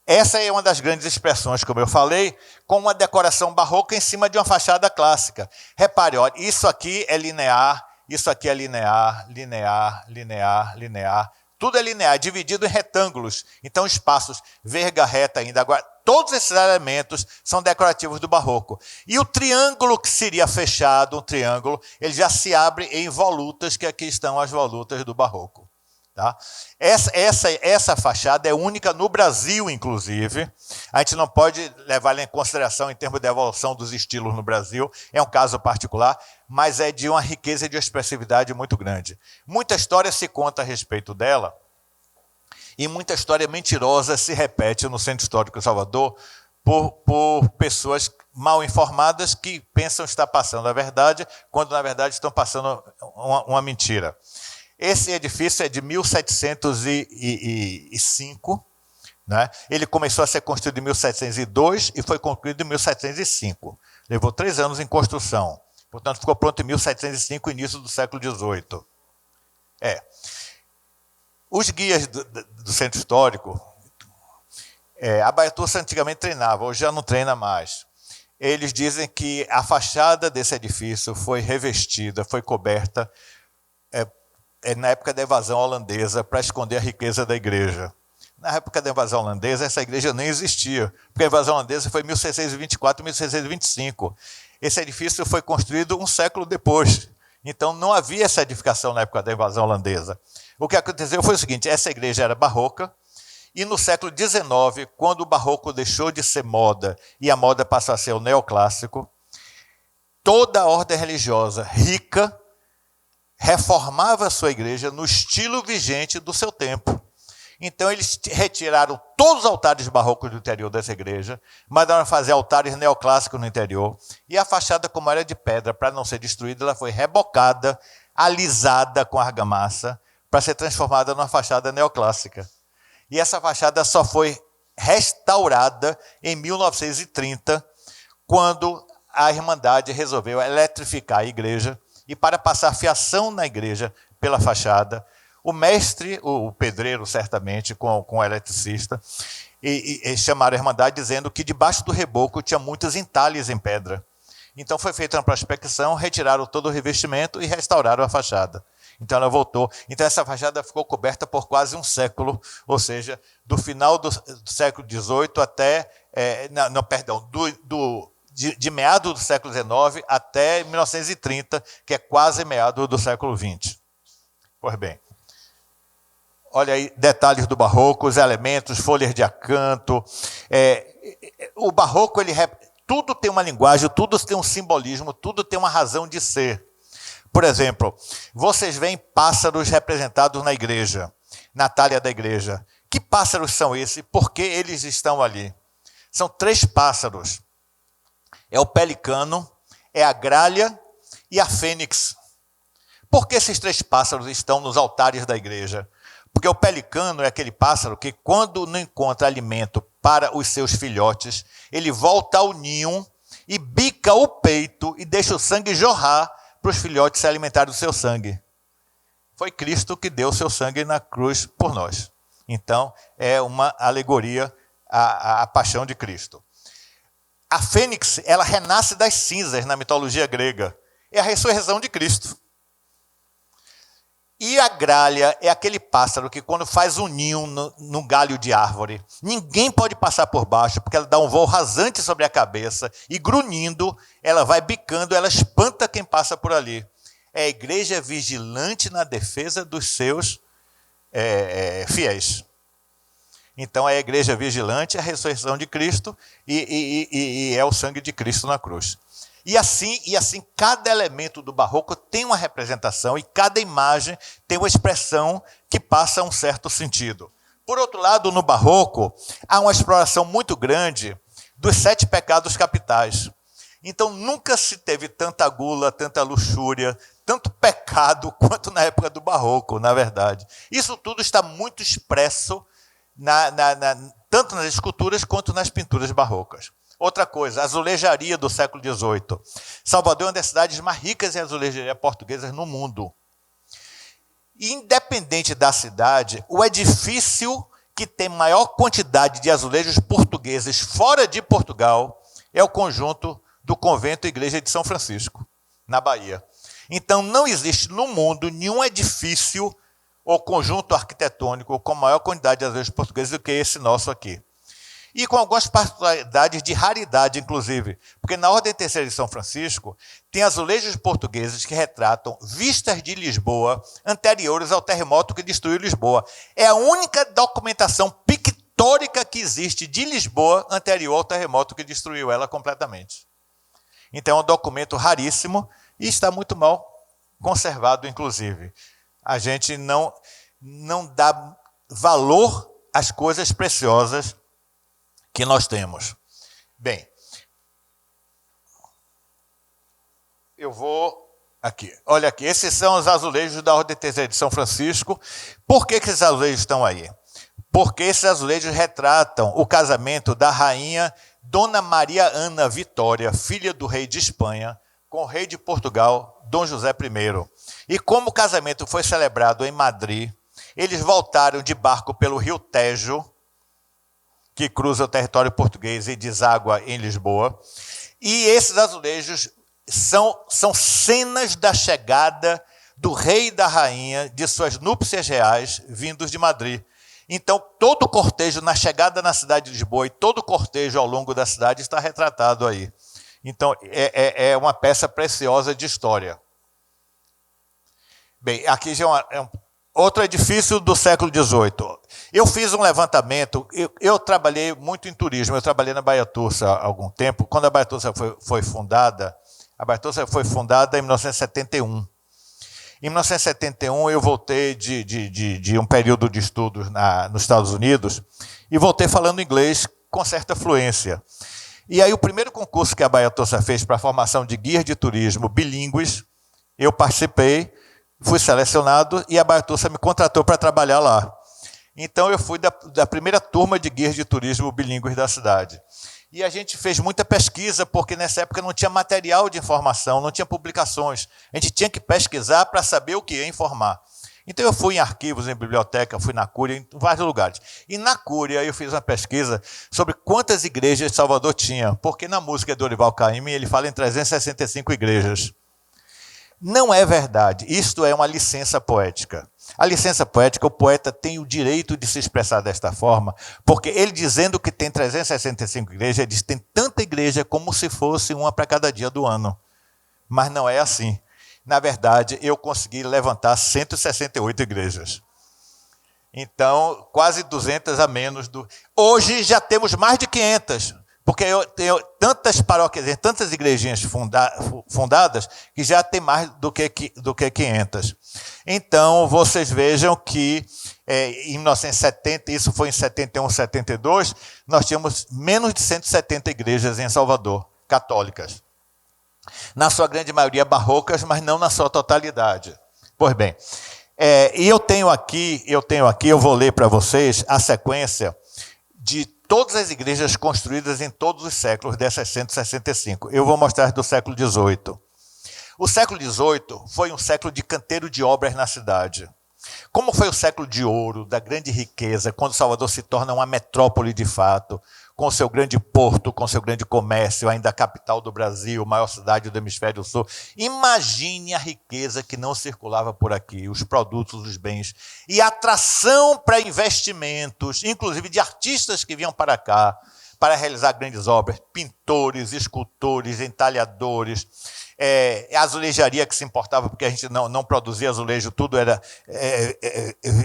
Essa é uma das grandes expressões, como eu falei, com uma decoração barroca em cima de uma fachada clássica. Repare, olha, isso aqui é linear, Isso aqui é linear, linear, linear, linear. Tudo é linear, dividido em retângulos. Então, espaços, verga reta ainda. Agora, todos esses elementos são decorativos do barroco. E o triângulo que seria fechado, um triângulo, ele já se abre em volutas, que aqui estão as volutas do barroco. Tá? Essa fachada é única no Brasil, inclusive. A gente não pode levar ela em consideração em termos de evolução dos estilos no Brasil. É um caso particular, mas é de uma riqueza e de expressividade muito grande. Muita história se conta a respeito dela e muita história mentirosa se repete no Centro Histórico de Salvador por pessoas mal informadas que pensam estar passando a verdade, quando na verdade estão passando uma mentira. Esse edifício é de 1705, né? Ele começou a ser construído em 1702 e foi concluído em 1705. Levou 3 anos em construção. Portanto, ficou pronto em 1705, início do século XVIII. Os guias do Centro Histórico, a Baiaturça antigamente treinava, hoje já não treina mais. Eles dizem que a fachada desse edifício foi revestida, foi coberta na época da invasão holandesa, para esconder a riqueza da igreja. Na época da invasão holandesa, essa igreja nem existia, porque a invasão holandesa foi em 1624, 1625. Esse edifício foi construído um século depois. Então, não havia essa edificação na época da invasão holandesa. O que aconteceu foi o seguinte, essa igreja era barroca, e no século XIX, quando o barroco deixou de ser moda e a moda passou a ser o neoclássico, toda a ordem religiosa rica reformava a sua igreja no estilo vigente do seu tempo. Então, eles retiraram todos os altares barrocos do interior dessa igreja, mandaram fazer altares neoclássicos no interior, e a fachada, como era de pedra, para não ser destruída, ela foi rebocada, alisada com argamassa, para ser transformada numa fachada neoclássica. E essa fachada só foi restaurada em 1930, quando a Irmandade resolveu eletrificar a igreja, e para passar fiação na igreja pela fachada, o mestre, o pedreiro, certamente, com o eletricista, e chamaram a Irmandade dizendo que debaixo do reboco tinha muitos entalhes em pedra. Então foi feita uma prospecção, retiraram todo o revestimento e restauraram a fachada. Então ela voltou. Então essa fachada ficou coberta por quase um século, ou seja, do final do século XVIII até, de meados do século XIX até 1930, que é quase meados do século XX. Pois bem, olha aí, detalhes do barroco, os elementos, folhas de acanto. O barroco, tudo tem uma linguagem, tudo tem um simbolismo, tudo tem uma razão de ser. Por exemplo, vocês veem pássaros representados na igreja, na talha da igreja. Que pássaros são esses? Por que eles estão ali? São 3 pássaros. É o pelicano, é a gralha e a fênix. Por que esses 3 pássaros estão nos altares da igreja? Porque o pelicano é aquele pássaro que, quando não encontra alimento para os seus filhotes, ele volta ao ninho e bica o peito e deixa o sangue jorrar para os filhotes se alimentarem do seu sangue. Foi Cristo que deu o seu sangue na cruz por nós. Então, é uma alegoria à paixão de Cristo. A fênix, ela renasce das cinzas na mitologia grega. É a ressurreição de Cristo. E a gralha é aquele pássaro que, quando faz um ninho no galho de árvore, ninguém pode passar por baixo, porque ela dá um voo rasante sobre a cabeça e, grunhindo, ela vai bicando, ela espanta quem passa por ali. É a igreja vigilante na defesa dos seus fiéis. Então, é a igreja vigilante, a ressurreição de Cristo e é o sangue de Cristo na cruz. E assim, cada elemento do barroco tem uma representação e cada imagem tem uma expressão que passa um certo sentido. Por outro lado, no barroco, há uma exploração muito grande dos 7 pecados capitais. Então, nunca se teve tanta gula, tanta luxúria, tanto pecado quanto na época do barroco, na verdade. Isso tudo está muito expresso tanto nas esculturas quanto nas pinturas barrocas. Outra coisa, a azulejaria do século XVIII. Salvador é uma das cidades mais ricas em azulejaria portuguesas no mundo. Independente da cidade, o edifício que tem maior quantidade de azulejos portugueses fora de Portugal é o conjunto do convento e igreja de São Francisco, na Bahia. Então, não existe no mundo nenhum edifício ou conjunto arquitetônico com maior quantidade de azulejos portugueses do que esse nosso aqui. E com algumas particularidades de raridade, inclusive, porque na Ordem Terceira de São Francisco tem azulejos portugueses que retratam vistas de Lisboa anteriores ao terremoto que destruiu Lisboa. É a única documentação pictórica que existe de Lisboa anterior ao terremoto que destruiu ela completamente. Então é um documento raríssimo e está muito mal conservado, inclusive. A gente não dá valor às coisas preciosas que nós temos. Bem, eu vou aqui. Olha aqui, esses são os azulejos da Ordem Terceira de São Francisco. Por que esses azulejos estão aí? Porque esses azulejos retratam o casamento da rainha Dona Maria Ana Vitória, filha do rei de Espanha, com o rei de Portugal, Dom José I. E como o casamento foi celebrado em Madrid, eles voltaram de barco pelo rio Tejo, que cruza o território português e deságua em Lisboa. E esses azulejos são cenas da chegada do rei e da rainha, de suas núpcias reais, vindos de Madrid. Então, todo o cortejo, na chegada na cidade de Lisboa, e todo o cortejo ao longo da cidade está retratado aí. Então, é uma peça preciosa de história. Bem, aqui já é outro edifício do século XVIII. Eu fiz um levantamento, eu trabalhei muito em turismo, eu trabalhei na Baía Tursa há algum tempo. Quando a Baía Tursa foi fundada, a Baía Tursa foi fundada em 1971. Em 1971, eu voltei de um período de estudos nos Estados Unidos e voltei falando inglês com certa fluência. E aí, o primeiro concurso que a Baía Tursa fez para a formação de guias de turismo bilíngues, eu participei, fui selecionado e a Baía Tursa me contratou para trabalhar lá. Então, eu fui da primeira turma de guias de turismo bilíngues da cidade. E a gente fez muita pesquisa, porque nessa época não tinha material de informação, não tinha publicações. A gente tinha que pesquisar para saber o que ia informar. Então eu fui em arquivos, em biblioteca, fui na Cúria, em vários lugares. E na Cúria eu fiz uma pesquisa sobre quantas igrejas Salvador tinha, porque na música de Dorival Caymmi ele fala em 365 igrejas. Não é verdade, isto é uma licença poética. A licença poética, o poeta tem o direito de se expressar desta forma, porque ele dizendo que tem 365 igrejas, ele diz que tem tanta igreja como se fosse uma para cada dia do ano. Mas não é assim. Na verdade, eu consegui levantar 168 igrejas. Então, quase 200 a menos. Hoje já temos mais de 500. Porque eu tenho tantas paróquias, tantas igrejinhas fundadas, que já tem mais do que 500. Então, vocês vejam que em 1970, isso foi em 71, 72, nós tínhamos menos de 170 igrejas em Salvador, católicas. Na sua grande maioria barrocas, mas não na sua totalidade. Pois bem, e eu tenho aqui, eu vou ler para vocês a sequência de todas as igrejas construídas em todos os séculos dessas 165. Eu vou mostrar do século XVIII. O século XVIII foi um século de canteiro de obras na cidade. Como foi o século de ouro, da grande riqueza, quando Salvador se torna uma metrópole de fato, com seu grande porto, com seu grande comércio, ainda a capital do Brasil, maior cidade do hemisfério sul. Imagine a riqueza que não circulava por aqui, os produtos, os bens, e a atração para investimentos, inclusive de artistas que vinham para cá, para realizar grandes obras, pintores, escultores, entalhadores, a azulejaria que se importava, porque a gente não produzia azulejo, tudo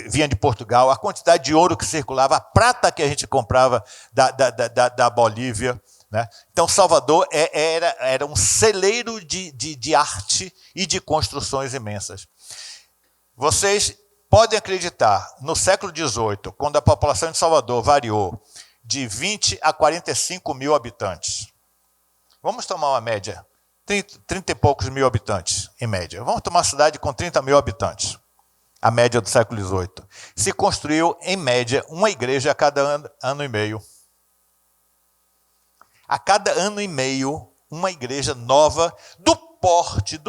vinha de Portugal, a quantidade de ouro que circulava, a prata que a gente comprava da Bolívia. Né? Então, Salvador era um celeiro de arte e de construções imensas. Vocês podem acreditar, no século XVIII, quando a população de Salvador variou de 20 a 45 mil habitantes. Vamos tomar uma média, 30 e poucos mil habitantes, em média. Vamos tomar uma cidade com 30 mil habitantes, a média do século XVIII. Se construiu, em média, uma igreja a cada ano e meio. A cada ano e meio, uma igreja nova do porte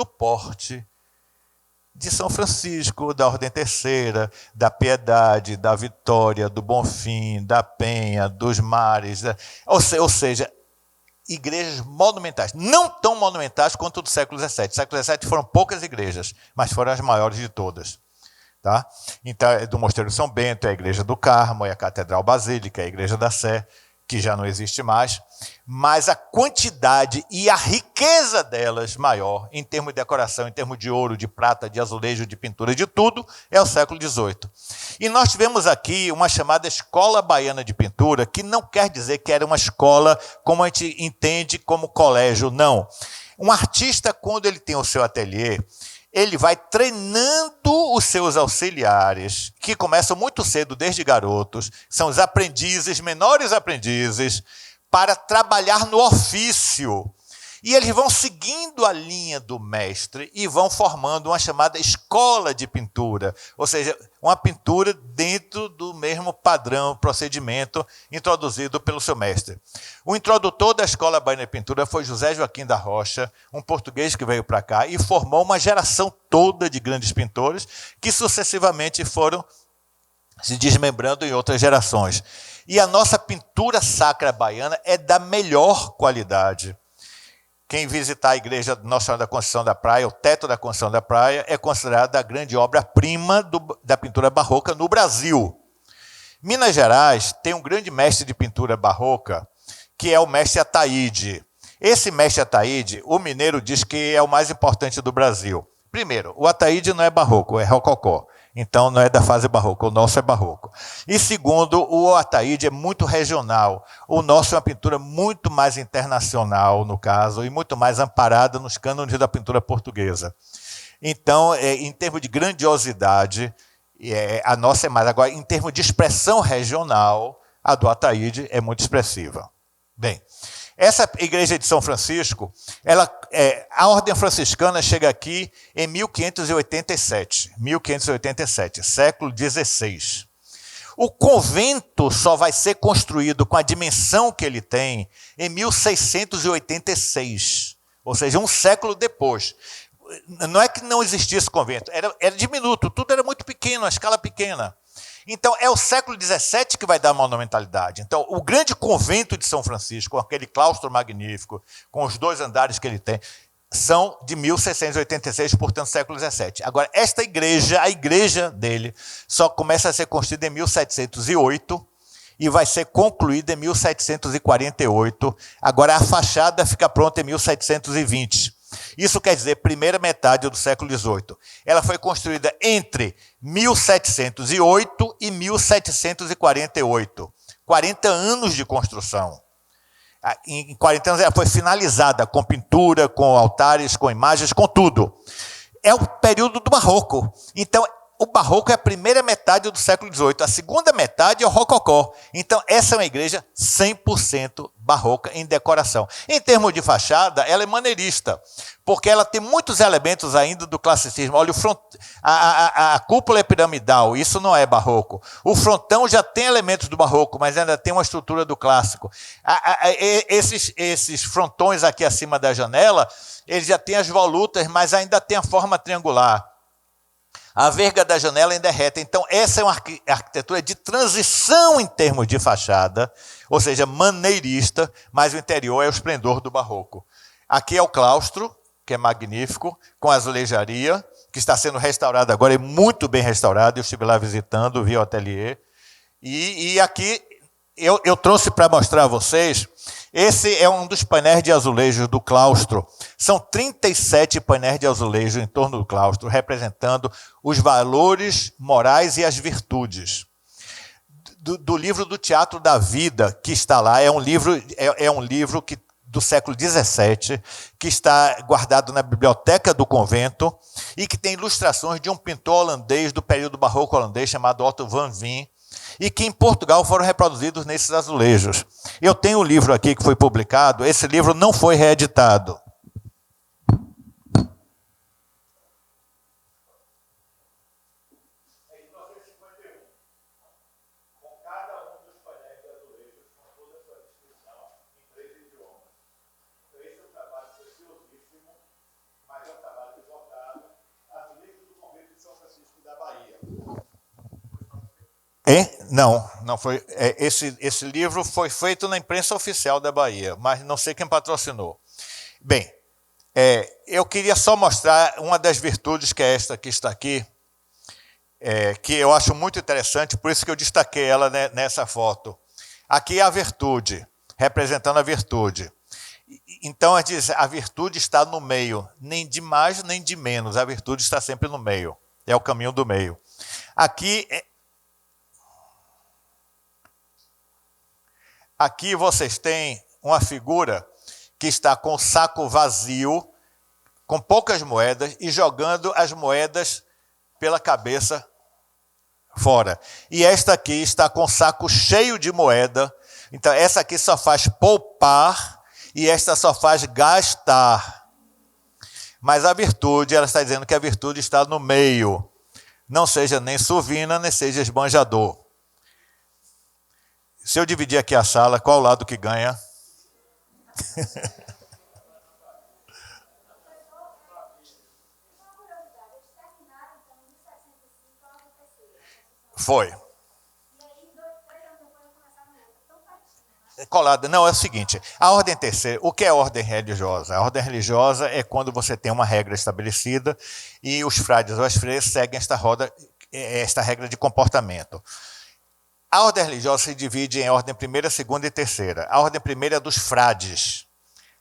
de São Francisco, da Ordem Terceira, da Piedade, da Vitória, do Bonfim, da Penha, dos Mares. Ou seja, igrejas monumentais, não tão monumentais quanto o do século XVII. No século XVII foram poucas igrejas, mas foram as maiores de todas. Tá? Então, é do Mosteiro de São Bento, é a Igreja do Carmo, é a Catedral Basílica, é a Igreja da Sé, que já não existe mais, mas a quantidade e a riqueza delas maior, em termos de decoração, em termos de ouro, de prata, de azulejo, de pintura, de tudo, é o século XVIII. E nós tivemos aqui uma chamada Escola Baiana de Pintura, que não quer dizer que era uma escola como a gente entende como colégio, não. Um artista, quando ele tem o seu ateliê, ele vai treinando os seus auxiliares, que começam muito cedo, desde garotos, são os aprendizes, menores aprendizes, para trabalhar no ofício. E eles vão seguindo a linha do mestre e vão formando uma chamada escola de pintura, ou seja, uma pintura dentro do mesmo padrão, procedimento introduzido pelo seu mestre. O introdutor da Escola Baiana de Pintura foi José Joaquim da Rocha, um português que veio para cá e formou uma geração toda de grandes pintores que sucessivamente foram se desmembrando em outras gerações. E a nossa pintura sacra baiana é da melhor qualidade. Quem visitar a igreja Nossa Senhora da Conceição da Praia, o teto da Conceição da Praia, é considerada a grande obra-prima da pintura barroca no Brasil. Minas Gerais tem um grande mestre de pintura barroca, que é o mestre Ataíde. Esse mestre Ataíde, o mineiro diz que é o mais importante do Brasil. Primeiro, o Ataíde não é barroco, é rococó. Então, não é da fase barroca, o nosso é barroco. E segundo, o Ataíde é muito regional. O nosso é uma pintura muito mais internacional, no caso, e muito mais amparada nos cânones da pintura portuguesa. Então, em termos de grandiosidade, a nossa é mais. Agora, em termos de expressão regional, a do Ataíde é muito expressiva. Bem, essa igreja de São Francisco, a ordem franciscana chega aqui em 1587, século XVI. O convento só vai ser construído com a dimensão que ele tem em 1686, ou seja, um século depois. Não é que não existisse convento, era diminuto, tudo era muito pequeno, a escala pequena. Então, é o século XVII que vai dar monumentalidade. Então, o grande convento de São Francisco, com aquele claustro magnífico, com os 2 andares que ele tem, são de 1686, portanto, século XVII. Agora, esta igreja, a igreja dele, só começa a ser construída em 1708 e vai ser concluída em 1748. Agora, a fachada fica pronta em 1720. Isso quer dizer primeira metade do século XVIII. Ela foi construída entre 1708 e 1748. 40 anos de construção. Em 40 anos ela foi finalizada com pintura, com altares, com imagens, com tudo. É o período do barroco. Então, o barroco é a primeira metade do século XVIII. A segunda metade é o rococó. Então, essa é uma igreja 100% barroca em decoração. Em termos de fachada, ela é maneirista, porque ela tem muitos elementos ainda do classicismo. Olha, a cúpula é piramidal, isso não é barroco. O frontão já tem elementos do barroco, mas ainda tem uma estrutura do clássico. Esses frontões aqui acima da janela, eles já têm as volutas, mas ainda tem a forma triangular. A verga da janela ainda é reta. Então, essa é uma arquitetura de transição em termos de fachada, ou seja, maneirista, mas o interior é o esplendor do barroco. Aqui é o claustro, que é magnífico, com azulejaria, que está sendo restaurado agora, é muito bem restaurado. Eu estive lá visitando, vi o ateliê. E aqui eu trouxe para mostrar a vocês, esse é um dos painéis de azulejo do claustro. São 37 painéis de azulejo em torno do claustro, representando os valores morais e as virtudes. Do livro do Teatro da Vida, que está lá, é um livro do século XVII, que está guardado na biblioteca do convento, e que tem ilustrações de um pintor holandês do período barroco holandês, chamado Otto van Veen, e que em Portugal foram reproduzidos nesses azulejos. Eu tenho um livro aqui que foi publicado, esse livro não foi reeditado. Não, não foi. Esse livro foi feito na imprensa oficial da Bahia, mas não sei quem patrocinou. Bem, eu queria só mostrar uma das virtudes, que é esta que está aqui, que eu acho muito interessante, por isso que eu destaquei ela nessa foto. Aqui é a virtude, representando a virtude. Então, a virtude está no meio, nem de mais nem de menos, a virtude está sempre no meio, é o caminho do meio. Aqui vocês têm uma figura que está com o saco vazio, com poucas moedas, e jogando as moedas pela cabeça fora. E esta aqui está com o saco cheio de moeda. Então, essa aqui só faz poupar e esta só faz gastar. Mas a virtude, ela está dizendo que a virtude está no meio. Não seja nem sovina, nem seja esbanjador. Se eu dividir aqui a sala, qual lado que ganha? Foi. Colada. Não, é o seguinte, a ordem terceira, o que é ordem religiosa? A ordem religiosa é quando você tem uma regra estabelecida e os frades ou as freiras seguem esta regra de comportamento. A ordem religiosa se divide em ordem primeira, segunda e terceira. A ordem primeira é dos frades,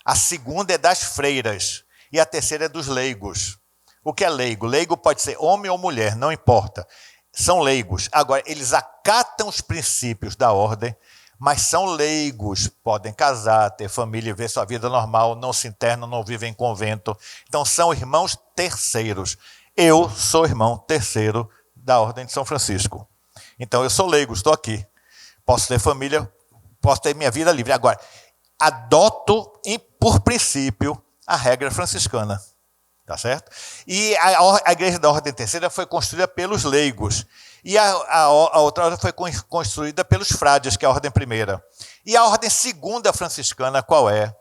a segunda é das freiras e a terceira é dos leigos. O que é leigo? Leigo pode ser homem ou mulher, não importa. São leigos. Agora, eles acatam os princípios da ordem, mas são leigos, podem casar, ter família, viver sua vida normal, não se internam, não vivem em convento. Então, são irmãos terceiros. Eu sou irmão terceiro da Ordem de São Francisco. Então, eu sou leigo, estou aqui. Posso ter família, posso ter minha vida livre. Agora, adoto, por princípio, a regra franciscana. Tá certo? E a Igreja da Ordem Terceira foi construída pelos leigos. E a outra ordem foi construída pelos frades, que é a Ordem Primeira. E a Ordem Segunda Franciscana, qual é?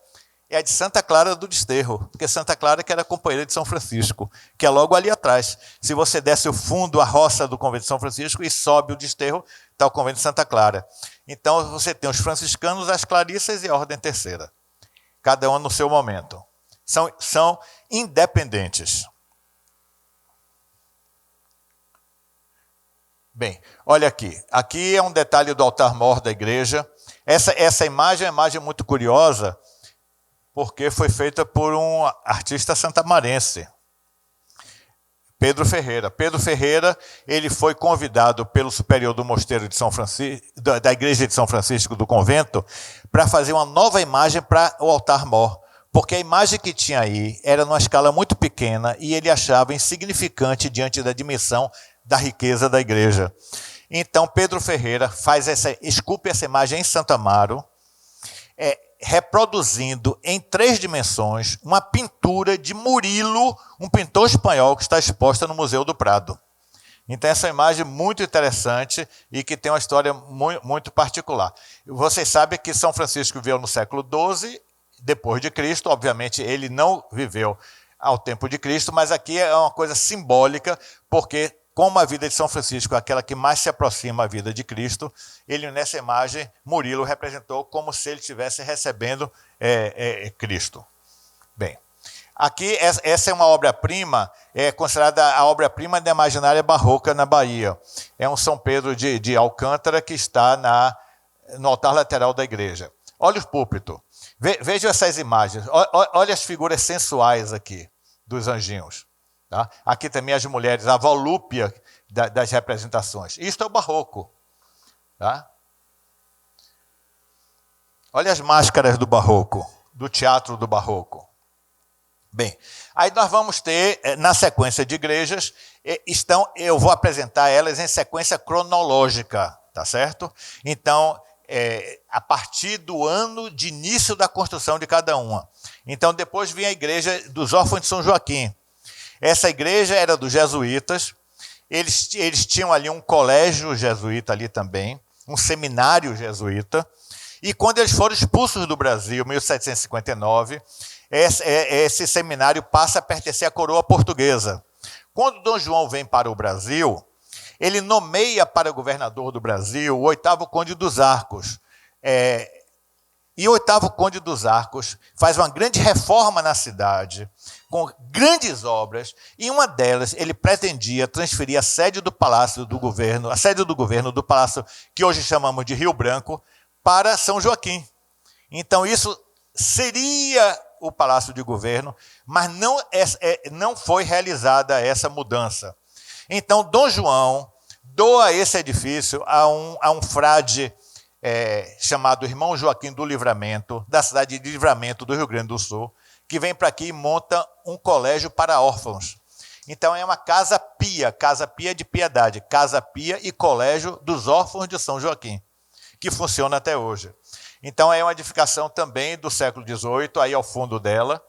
É a de Santa Clara do Desterro, porque Santa Clara que era companheira de São Francisco, que é logo ali atrás. Se você desce o fundo, a roça do convento de São Francisco e sobe o Desterro, está o convento de Santa Clara. Então, você tem os franciscanos, as clarissas e a Ordem Terceira. Cada um no seu momento. São independentes. Bem, olha aqui. Aqui é um detalhe do altar-mor da igreja. Essa imagem é uma imagem muito curiosa, porque foi feita por um artista santamarense, Pedro Ferreira. Pedro Ferreira, ele foi convidado pelo superior do mosteiro de São Francisco, da igreja de São Francisco do convento, para fazer uma nova imagem para o altar-mor. Porque a imagem que tinha aí era numa escala muito pequena e ele achava insignificante diante da dimensão da riqueza da igreja. Então, Pedro Ferreira esculpe essa imagem em Santo Amaro, reproduzindo em 3 dimensões uma pintura de Murilo, um pintor espanhol que está exposta no Museu do Prado. Então, essa imagem muito interessante e que tem uma história muito particular. Vocês sabem que São Francisco viveu no século XII, depois de Cristo. Obviamente, ele não viveu ao tempo de Cristo, mas aqui é uma coisa simbólica, porque como a vida de São Francisco é aquela que mais se aproxima à vida de Cristo, ele nessa imagem, Murilo representou como se ele estivesse recebendo Cristo. Bem, aqui essa é uma obra-prima, é considerada a obra-prima da imaginária barroca na Bahia. É um São Pedro de Alcântara que está no altar lateral da igreja. Olha o púlpito. Vejam essas imagens. Olha as figuras sensuais aqui dos anjinhos. Tá? Aqui também as mulheres, a volúpia das representações. Isto é o barroco. Tá? Olha as máscaras do barroco, do teatro do barroco. Bem, aí nós vamos ter, na sequência de igrejas, eu vou apresentar elas em sequência cronológica, tá certo? Então, a partir do ano de início da construção de cada uma. Então, depois vinha a igreja dos órfãos de São Joaquim. Essa igreja era dos jesuítas, eles tinham ali um colégio jesuíta ali também, um seminário jesuíta, e quando eles foram expulsos do Brasil, em 1759, esse seminário passa a pertencer à coroa portuguesa. Quando Dom João vem para o Brasil, ele nomeia para governador do Brasil o 8º Conde dos Arcos. E o 8º Conde dos Arcos faz uma grande reforma na cidade, com grandes obras, e uma delas ele pretendia transferir a sede do Palácio do Governo, a sede do governo do Palácio que hoje chamamos de Rio Branco, para São Joaquim. Então isso seria o Palácio de Governo, mas não foi realizada essa mudança. Então Dom João doa esse edifício a um frade chamado Irmão Joaquim do Livramento, da cidade de Livramento, do Rio Grande do Sul, que vem para aqui e monta um colégio para órfãos. Então é uma casa pia de piedade, casa pia e colégio dos órfãos de São Joaquim, que funciona até hoje. Então é uma edificação também do século XVIII, aí ao fundo dela.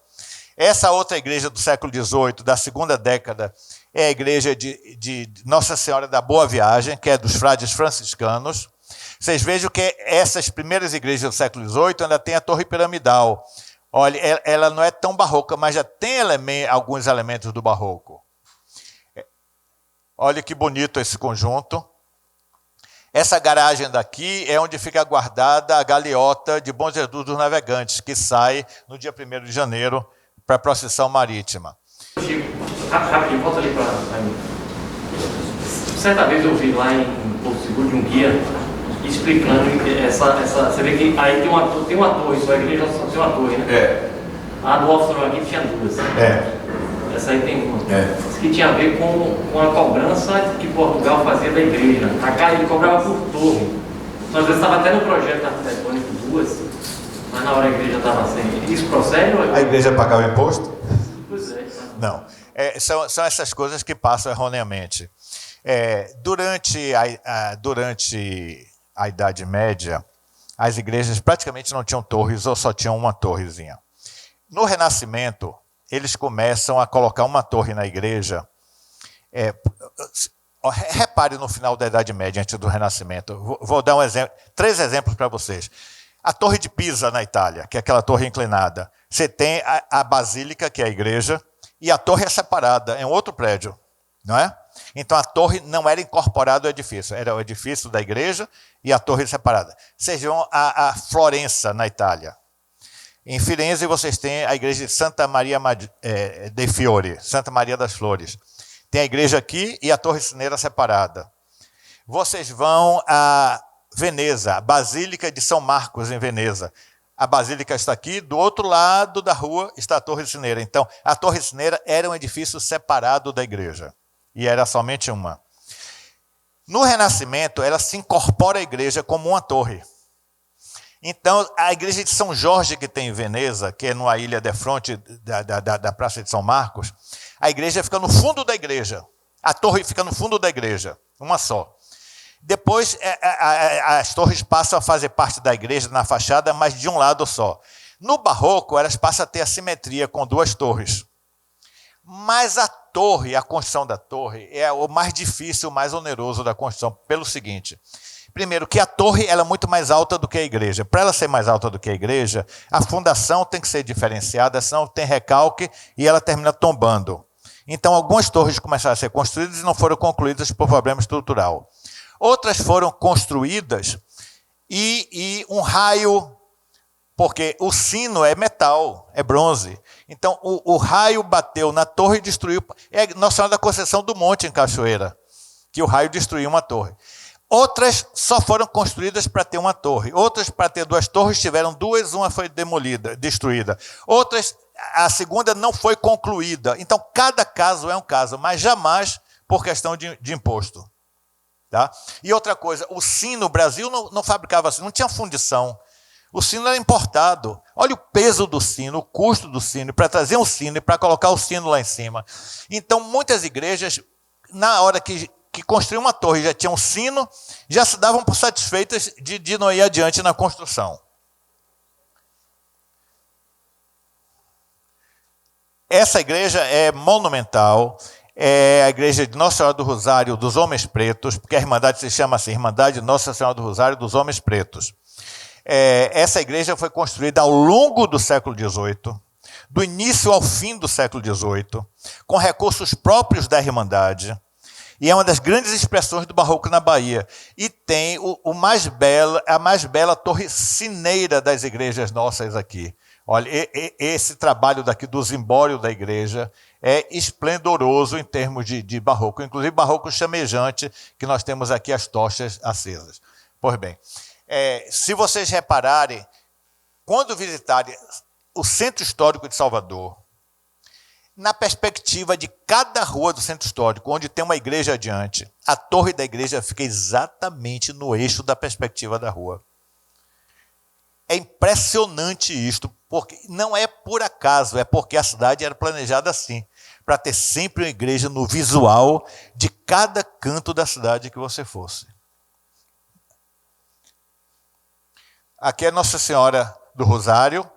Essa outra igreja do século XVIII, da segunda década, é a igreja de Nossa Senhora da Boa Viagem, que é dos frades franciscanos. Vocês vejam que essas primeiras igrejas do século XVIII ainda tem a torre piramidal. Olha, ela não é tão barroca, mas já tem alguns elementos do barroco. Olha que bonito esse conjunto. Essa garagem daqui é onde fica guardada a galeota de Bom Jesus dos Navegantes, que sai no dia 1º de janeiro para a procissão marítima. Chico, rapidinho, volta ali para mim. Certa vez eu vi lá em Porto Seguro de um guia explicando você vê que aí tem uma torre, só a igreja só tem uma torre, né? A do Alto aqui tinha duas. Essa aí tem uma. Isso que tinha a ver com a cobrança que Portugal fazia da igreja. Cá ele cobrava por torre. Então, às vezes estava até no projeto arquitetônico duas, mas na hora a igreja estava sem. Isso procede? Ou... A igreja pagava imposto? Pois é. Não. São essas coisas que passam erroneamente. Durante a Idade Média, as igrejas praticamente não tinham torres ou só tinham uma torrezinha. No Renascimento, eles começam a colocar uma torre na igreja. Repare no final da Idade Média, antes do Renascimento. Vou dar 3 exemplos para vocês. A Torre de Pisa, na Itália, que é aquela torre inclinada. Você tem a Basílica, que é a igreja, e a torre é separada, é um outro prédio, não é? Então a torre não era incorporada ao edifício, era o edifício da igreja e a torre separada. Vocês vão a Florença, na Itália. Em Firenze vocês têm a igreja de Santa Maria dei Fiori, Santa Maria das Flores. Tem a igreja aqui e a torre sineira separada. Vocês vão a Veneza, a Basílica de São Marcos, em Veneza. A basílica está aqui, do outro lado da rua está a torre sineira. Então, a torre sineira era um edifício separado da igreja. E era somente uma. No Renascimento, ela se incorpora à igreja como uma torre. Então, a igreja de São Jorge, que tem em Veneza, que é numa ilha de frente da Praça de São Marcos, a igreja fica no fundo da igreja. A torre fica no fundo da igreja, uma só. Depois, as torres passam a fazer parte da igreja na fachada, mas de um lado só. No Barroco, elas passam a ter a simetria com 2 torres. Mas a construção da torre, é o mais difícil, o mais oneroso da construção, pelo seguinte. Primeiro, que a torre ela é muito mais alta do que a igreja. Para ela ser mais alta do que a igreja, a fundação tem que ser diferenciada, senão tem recalque e ela termina tombando. Então, algumas torres começaram a ser construídas e não foram concluídas por problema estrutural. Outras foram construídas e um raio, porque o sino é metal, é bronze. Então, o raio bateu na torre e destruiu. É Nossa Senhora da Conceição do Monte, em Cachoeira, que o raio destruiu uma torre. Outras só foram construídas para ter uma torre. Outras, para ter 2 torres, tiveram 2, uma foi demolida, destruída. Outras, a segunda não foi concluída. Então, cada caso é um caso, mas jamais por questão de imposto. Tá? E outra coisa, o sino, o Brasil não fabricava sino, não tinha fundição. O sino era importado. Olha o peso do sino, o custo do sino, para trazer um sino e para colocar o sino lá em cima. Então, muitas igrejas, na hora que construíam uma torre e já tinham um sino, já se davam por satisfeitas de não ir adiante na construção. Essa igreja é monumental. É a igreja de Nossa Senhora do Rosário dos Homens Pretos, porque a Irmandade se chama assim, Irmandade de Nossa Senhora do Rosário dos Homens Pretos. Essa igreja foi construída ao longo do século XVIII, do início ao fim do século XVIII, com recursos próprios da Irmandade. E é uma das grandes expressões do barroco na Bahia. E tem a mais bela torre sineira das igrejas nossas aqui. Olha, esse trabalho daqui do zimbório da igreja é esplendoroso em termos de barroco. Inclusive barroco chamejante, que nós temos aqui as tochas acesas. Pois bem, se vocês repararem, quando visitarem o Centro Histórico de Salvador, na perspectiva de cada rua do Centro Histórico, onde tem uma igreja adiante, a torre da igreja fica exatamente no eixo da perspectiva da rua. É impressionante isto, porque não é por acaso, é porque a cidade era planejada assim, para ter sempre uma igreja no visual de cada canto da cidade que você fosse. Aqui é Nossa Senhora do Rosário,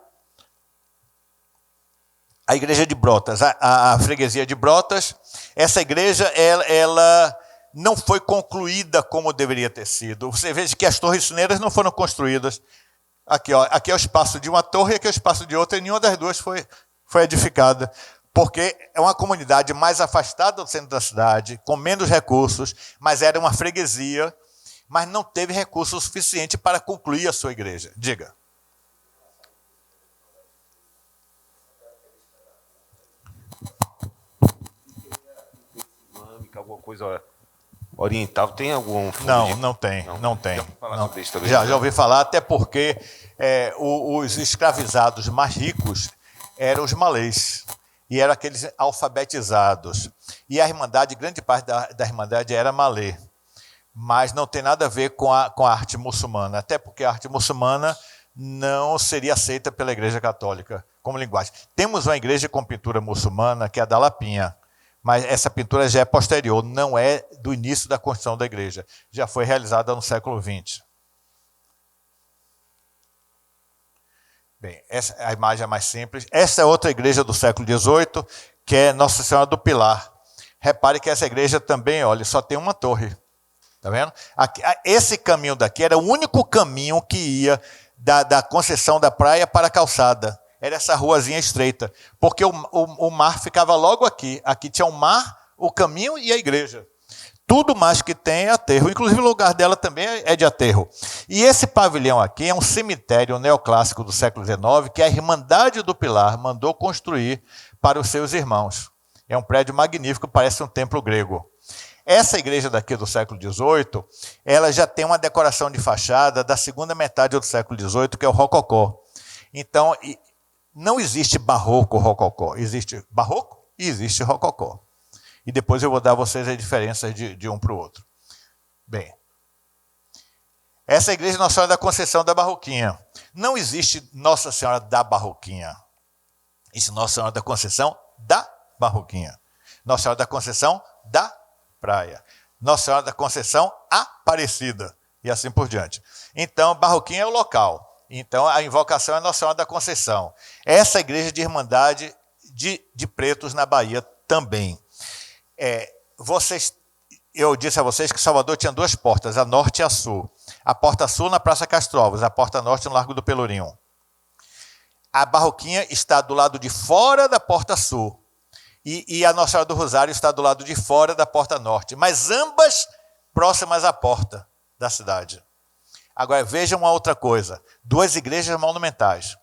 a igreja de Brotas, a freguesia de Brotas. Essa igreja ela não foi concluída como deveria ter sido. Você veja que as torres sineiras não foram construídas. Aqui é o espaço de uma torre e aqui é o espaço de outra, e nenhuma das duas foi edificada, porque é uma comunidade mais afastada do centro da cidade, com menos recursos, mas era uma freguesia, mas não teve recurso suficiente para concluir a sua igreja. Diga. Alguma coisa oriental, tem algum... Não tem. Já Já ouvi falar, até porque os escravizados mais ricos eram os malês, e eram aqueles alfabetizados. E a Irmandade, grande parte da Irmandade era malê, mas não tem nada a ver com a arte muçulmana, até porque a arte muçulmana não seria aceita pela Igreja Católica como linguagem. Temos uma igreja com pintura muçulmana, que é a da Lapinha, mas essa pintura já é posterior, não é do início da construção da igreja. Já foi realizada no século XX. Bem, essa a imagem é mais simples. Essa é outra igreja do século XVIII, que é Nossa Senhora do Pilar. Repare que essa igreja também, olha, só tem uma torre. Está vendo? Esse caminho daqui era o único caminho que ia da Conceição da Praia para a Calçada. Era essa ruazinha estreita, porque o mar ficava logo aqui. Aqui tinha o mar, o caminho e a igreja. Tudo mais que tem é aterro, inclusive o lugar dela também é de aterro. E esse pavilhão aqui é um cemitério neoclássico do século XIX, que a Irmandade do Pilar mandou construir para os seus irmãos. É um prédio magnífico, parece um templo grego. Essa igreja daqui do século XVIII, ela já tem uma decoração de fachada da segunda metade do século XVIII, que é o rococó. Então, não existe barroco rococó. Existe barroco e existe rococó. E depois eu vou dar a vocês as diferenças de um para o outro. Bem, essa é a igreja Nossa Senhora da Conceição da Barroquinha. Não existe Nossa Senhora da Barroquinha. Existe Nossa Senhora da Conceição da Barroquinha. Nossa Senhora da Conceição da Praia. Nossa Senhora da Conceição Aparecida. E assim por diante. Então, Barroquinha é o local. Então, a invocação é Nossa Senhora da Conceição. Essa igreja de Irmandade de Pretos na Bahia também. Eu disse a vocês que Salvador tinha duas portas, a norte e a sul. A porta sul na Praça Castro Alves, a porta norte no Largo do Pelourinho. A Barroquinha está do lado de fora da porta sul. E a Nossa Senhora do Rosário está do lado de fora da porta norte. Mas ambas próximas à porta da cidade. Agora, vejam uma outra coisa. Duas igrejas monumentais.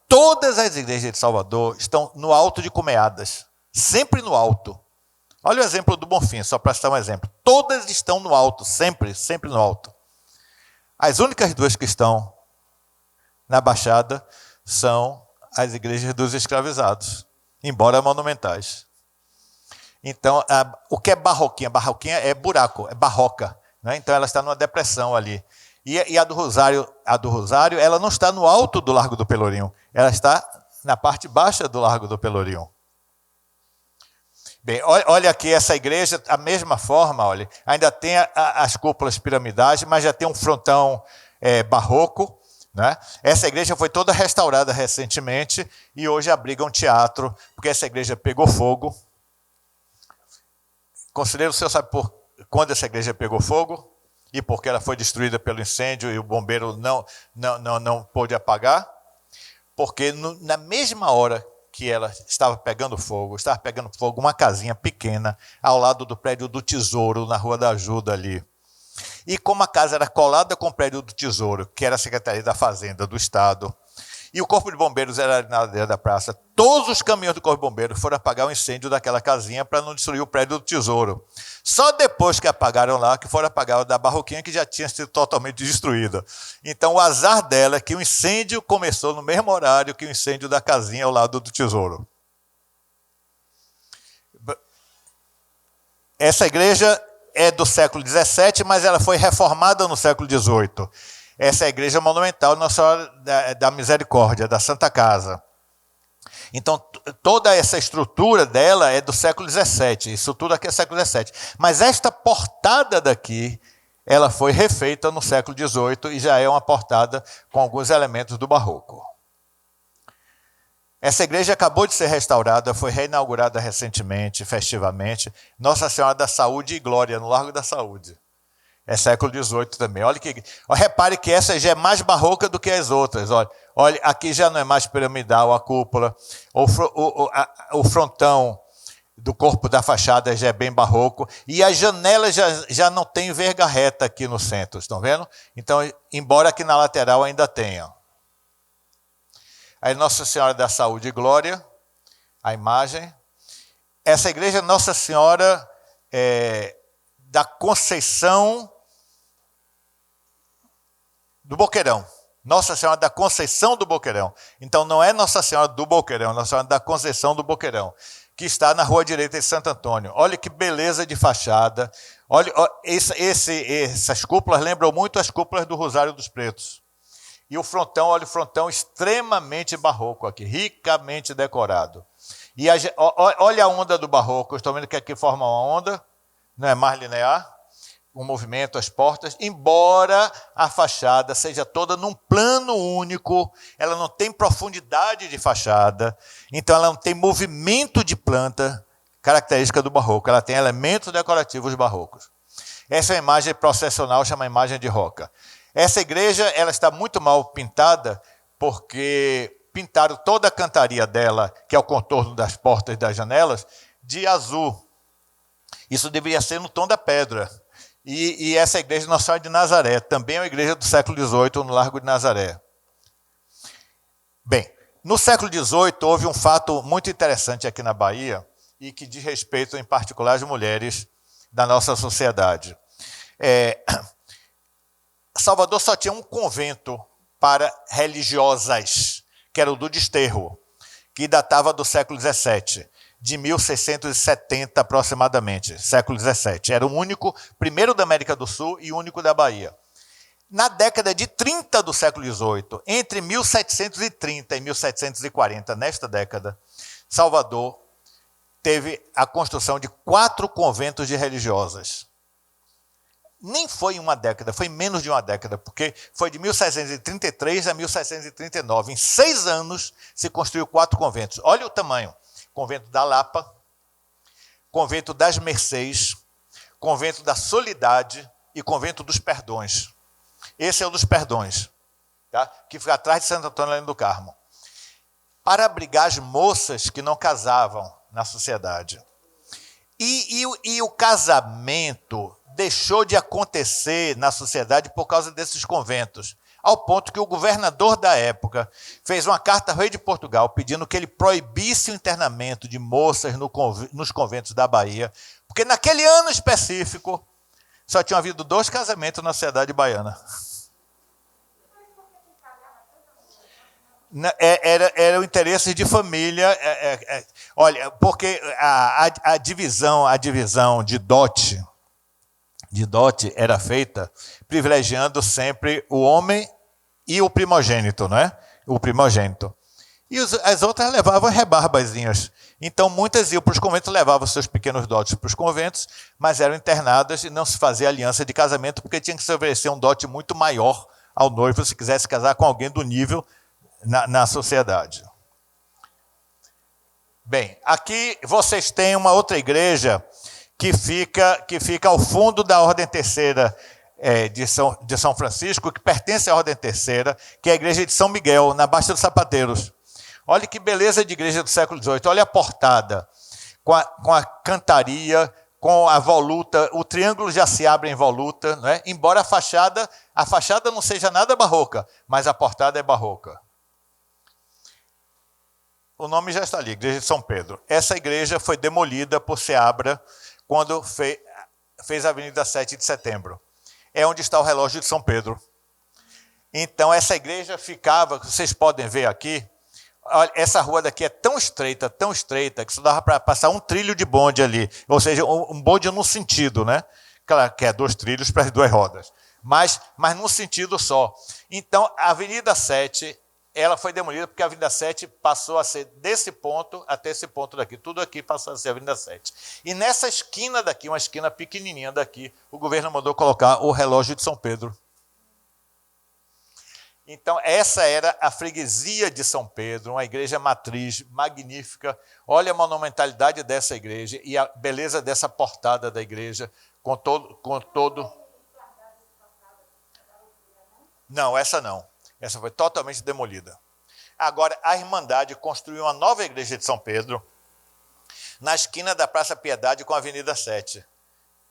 Todas as igrejas de Salvador estão no alto de Cumeadas. Sempre no alto. Olha o exemplo do Bonfim, só para citar um exemplo. Todas estão no alto, sempre no alto. As únicas duas que estão na Baixada são as igrejas dos escravizados, embora monumentais. Então, o que é barroquinha? Barroquinha é buraco, é barroca. Né? Então, ela está numa depressão ali. E a do Rosário, ela não está no alto do Largo do Pelourinho, ela está na parte baixa do Largo do Pelourinho. Bem, olha aqui essa igreja, a mesma forma, olha, ainda tem as cúpulas piramidais, mas já tem um frontão barroco. Né? Essa igreja foi toda restaurada recentemente e hoje abriga um teatro, porque essa igreja pegou fogo. Conselheiro, o senhor sabe quando essa igreja pegou fogo? E porque ela foi destruída pelo incêndio e o bombeiro não pôde apagar? Porque na mesma hora que ela estava pegando fogo uma casinha pequena ao lado do prédio do Tesouro, na Rua da Ajuda ali. E como a casa era colada com o prédio do Tesouro, que era a Secretaria da Fazenda do Estado, e o Corpo de Bombeiros era ali na ladeira da praça, todos os caminhões do Corpo de Bombeiros foram apagar o incêndio daquela casinha para não destruir o prédio do Tesouro. Só depois que apagaram lá, que foram apagar o da Barroquinha, que já tinha sido totalmente destruída. Então, o azar dela é que o incêndio começou no mesmo horário que o incêndio da casinha ao lado do Tesouro. Essa igreja é do século XVII, mas ela foi reformada no século XVIII. Essa é a igreja monumental Nossa Senhora da Misericórdia, da Santa Casa. Então, toda essa estrutura dela é do século XVII, isso tudo aqui é século XVII. Mas esta portada daqui, ela foi refeita no século XVIII e já é uma portada com alguns elementos do barroco. Essa igreja acabou de ser restaurada, foi reinaugurada recentemente, festivamente. Nossa Senhora da Saúde e Glória, no Largo da Saúde. É século XVIII também. Repare que essa já é mais barroca do que as outras. Olha, aqui já não é mais piramidal a cúpula. O frontão do corpo da fachada já é bem barroco. E as janelas já não tem verga reta aqui no centro. Estão vendo? Então, embora aqui na lateral ainda tenha. Aí Nossa Senhora da Saúde e Glória, a imagem. Essa igreja Nossa Senhora da Conceição do Boqueirão. Nossa Senhora da Conceição do Boqueirão. Então não é Nossa Senhora do Boqueirão, é Nossa Senhora da Conceição do Boqueirão, que está na rua direita de Santo Antônio. Olha que beleza de fachada. Olha, essas cúpulas lembram muito as cúpulas do Rosário dos Pretos. E o frontão, olha o frontão extremamente barroco aqui, ricamente decorado. E olha a onda do barroco, estou vendo que aqui forma uma onda, não é mais linear, o movimento, as portas, embora a fachada seja toda num plano único, ela não tem profundidade de fachada, então ela não tem movimento de planta, característica do barroco, ela tem elementos decorativos barrocos. Essa é a imagem processional, chama imagem de roca. Essa igreja ela está muito mal pintada, porque pintaram toda a cantaria dela, que é o contorno das portas e das janelas, de azul. Isso deveria ser no tom da pedra. E essa igreja Nossa Senhora de Nazaré, também é uma igreja do século XVIII, no Largo de Nazaré. Bem, no século XVIII houve um fato muito interessante aqui na Bahia, e que diz respeito, em particular, às mulheres da nossa sociedade. Salvador só tinha um convento para religiosas, que era o do Desterro, que datava do século XVII. De 1670 aproximadamente, século XVII. Era o único, primeiro da América do Sul e único da Bahia. Na década de 30 do século XVIII, entre 1730 e 1740, nesta década, Salvador teve a construção de 4 conventos de religiosas. Nem foi uma década, foi menos de uma década, porque foi de 1733 a 1739. Em 6 anos se construiu 4 conventos. Olha o tamanho. Convento da Lapa, Convento das Mercês, Convento da Solidade e Convento dos Perdões. Esse é o dos Perdões, tá? Que fica atrás de Santo Antônio do Carmo. Para abrigar as moças que não casavam na sociedade. E o casamento deixou de acontecer na sociedade por causa desses conventos. Ao ponto que o governador da época fez uma carta ao rei de Portugal pedindo que ele proibisse o internamento de moças nos conventos da Bahia, porque naquele ano específico só tinham havido 2 casamentos na sociedade baiana. Era o interesse de família. Olha, porque a divisão de dote era feita privilegiando sempre o homem e o primogênito, não é? O primogênito. E as outras levavam rebarbazinhas. Então, muitas iam para os conventos, levavam seus pequenos dotes para os conventos, mas eram internadas e não se fazia aliança de casamento, porque tinha que se oferecer um dote muito maior ao noivo se quisesse casar com alguém do nível na sociedade. Bem, aqui vocês têm uma outra igreja que fica ao fundo da Ordem Terceira de São Francisco, que pertence à Ordem Terceira, que é a igreja de São Miguel, na Baixa dos Sapateiros. Olha que beleza de igreja do século XVIII. Olha a portada, com a cantaria, com a voluta, o triângulo já se abre em voluta, não é? Embora a fachada não seja nada barroca, mas a portada é barroca. O nome já está ali, Igreja de São Pedro. Essa igreja foi demolida por Seabra quando fez a Avenida 7 de Setembro. É onde está o relógio de São Pedro. Então, essa igreja ficava, vocês podem ver aqui, olha, essa rua daqui é tão estreita, que só dava para passar um trilho de bonde ali. Ou seja, um bonde no sentido, né? Claro que é 2 trilhos para as 2 rodas. Mas num sentido só. Então, a Avenida 7, ela foi demolida porque a Avenida 7 passou a ser desse ponto até esse ponto daqui. Tudo aqui passou a ser a Avenida 7. E nessa esquina daqui, uma esquina pequenininha daqui, o governo mandou colocar o relógio de São Pedro. Então, essa era a freguesia de São Pedro, uma igreja matriz magnífica. Olha a monumentalidade dessa igreja e a beleza dessa portada da igreja, com todo... Não, essa não. Essa foi totalmente demolida. Agora, a Irmandade construiu uma nova igreja de São Pedro, na esquina da Praça Piedade com a Avenida 7.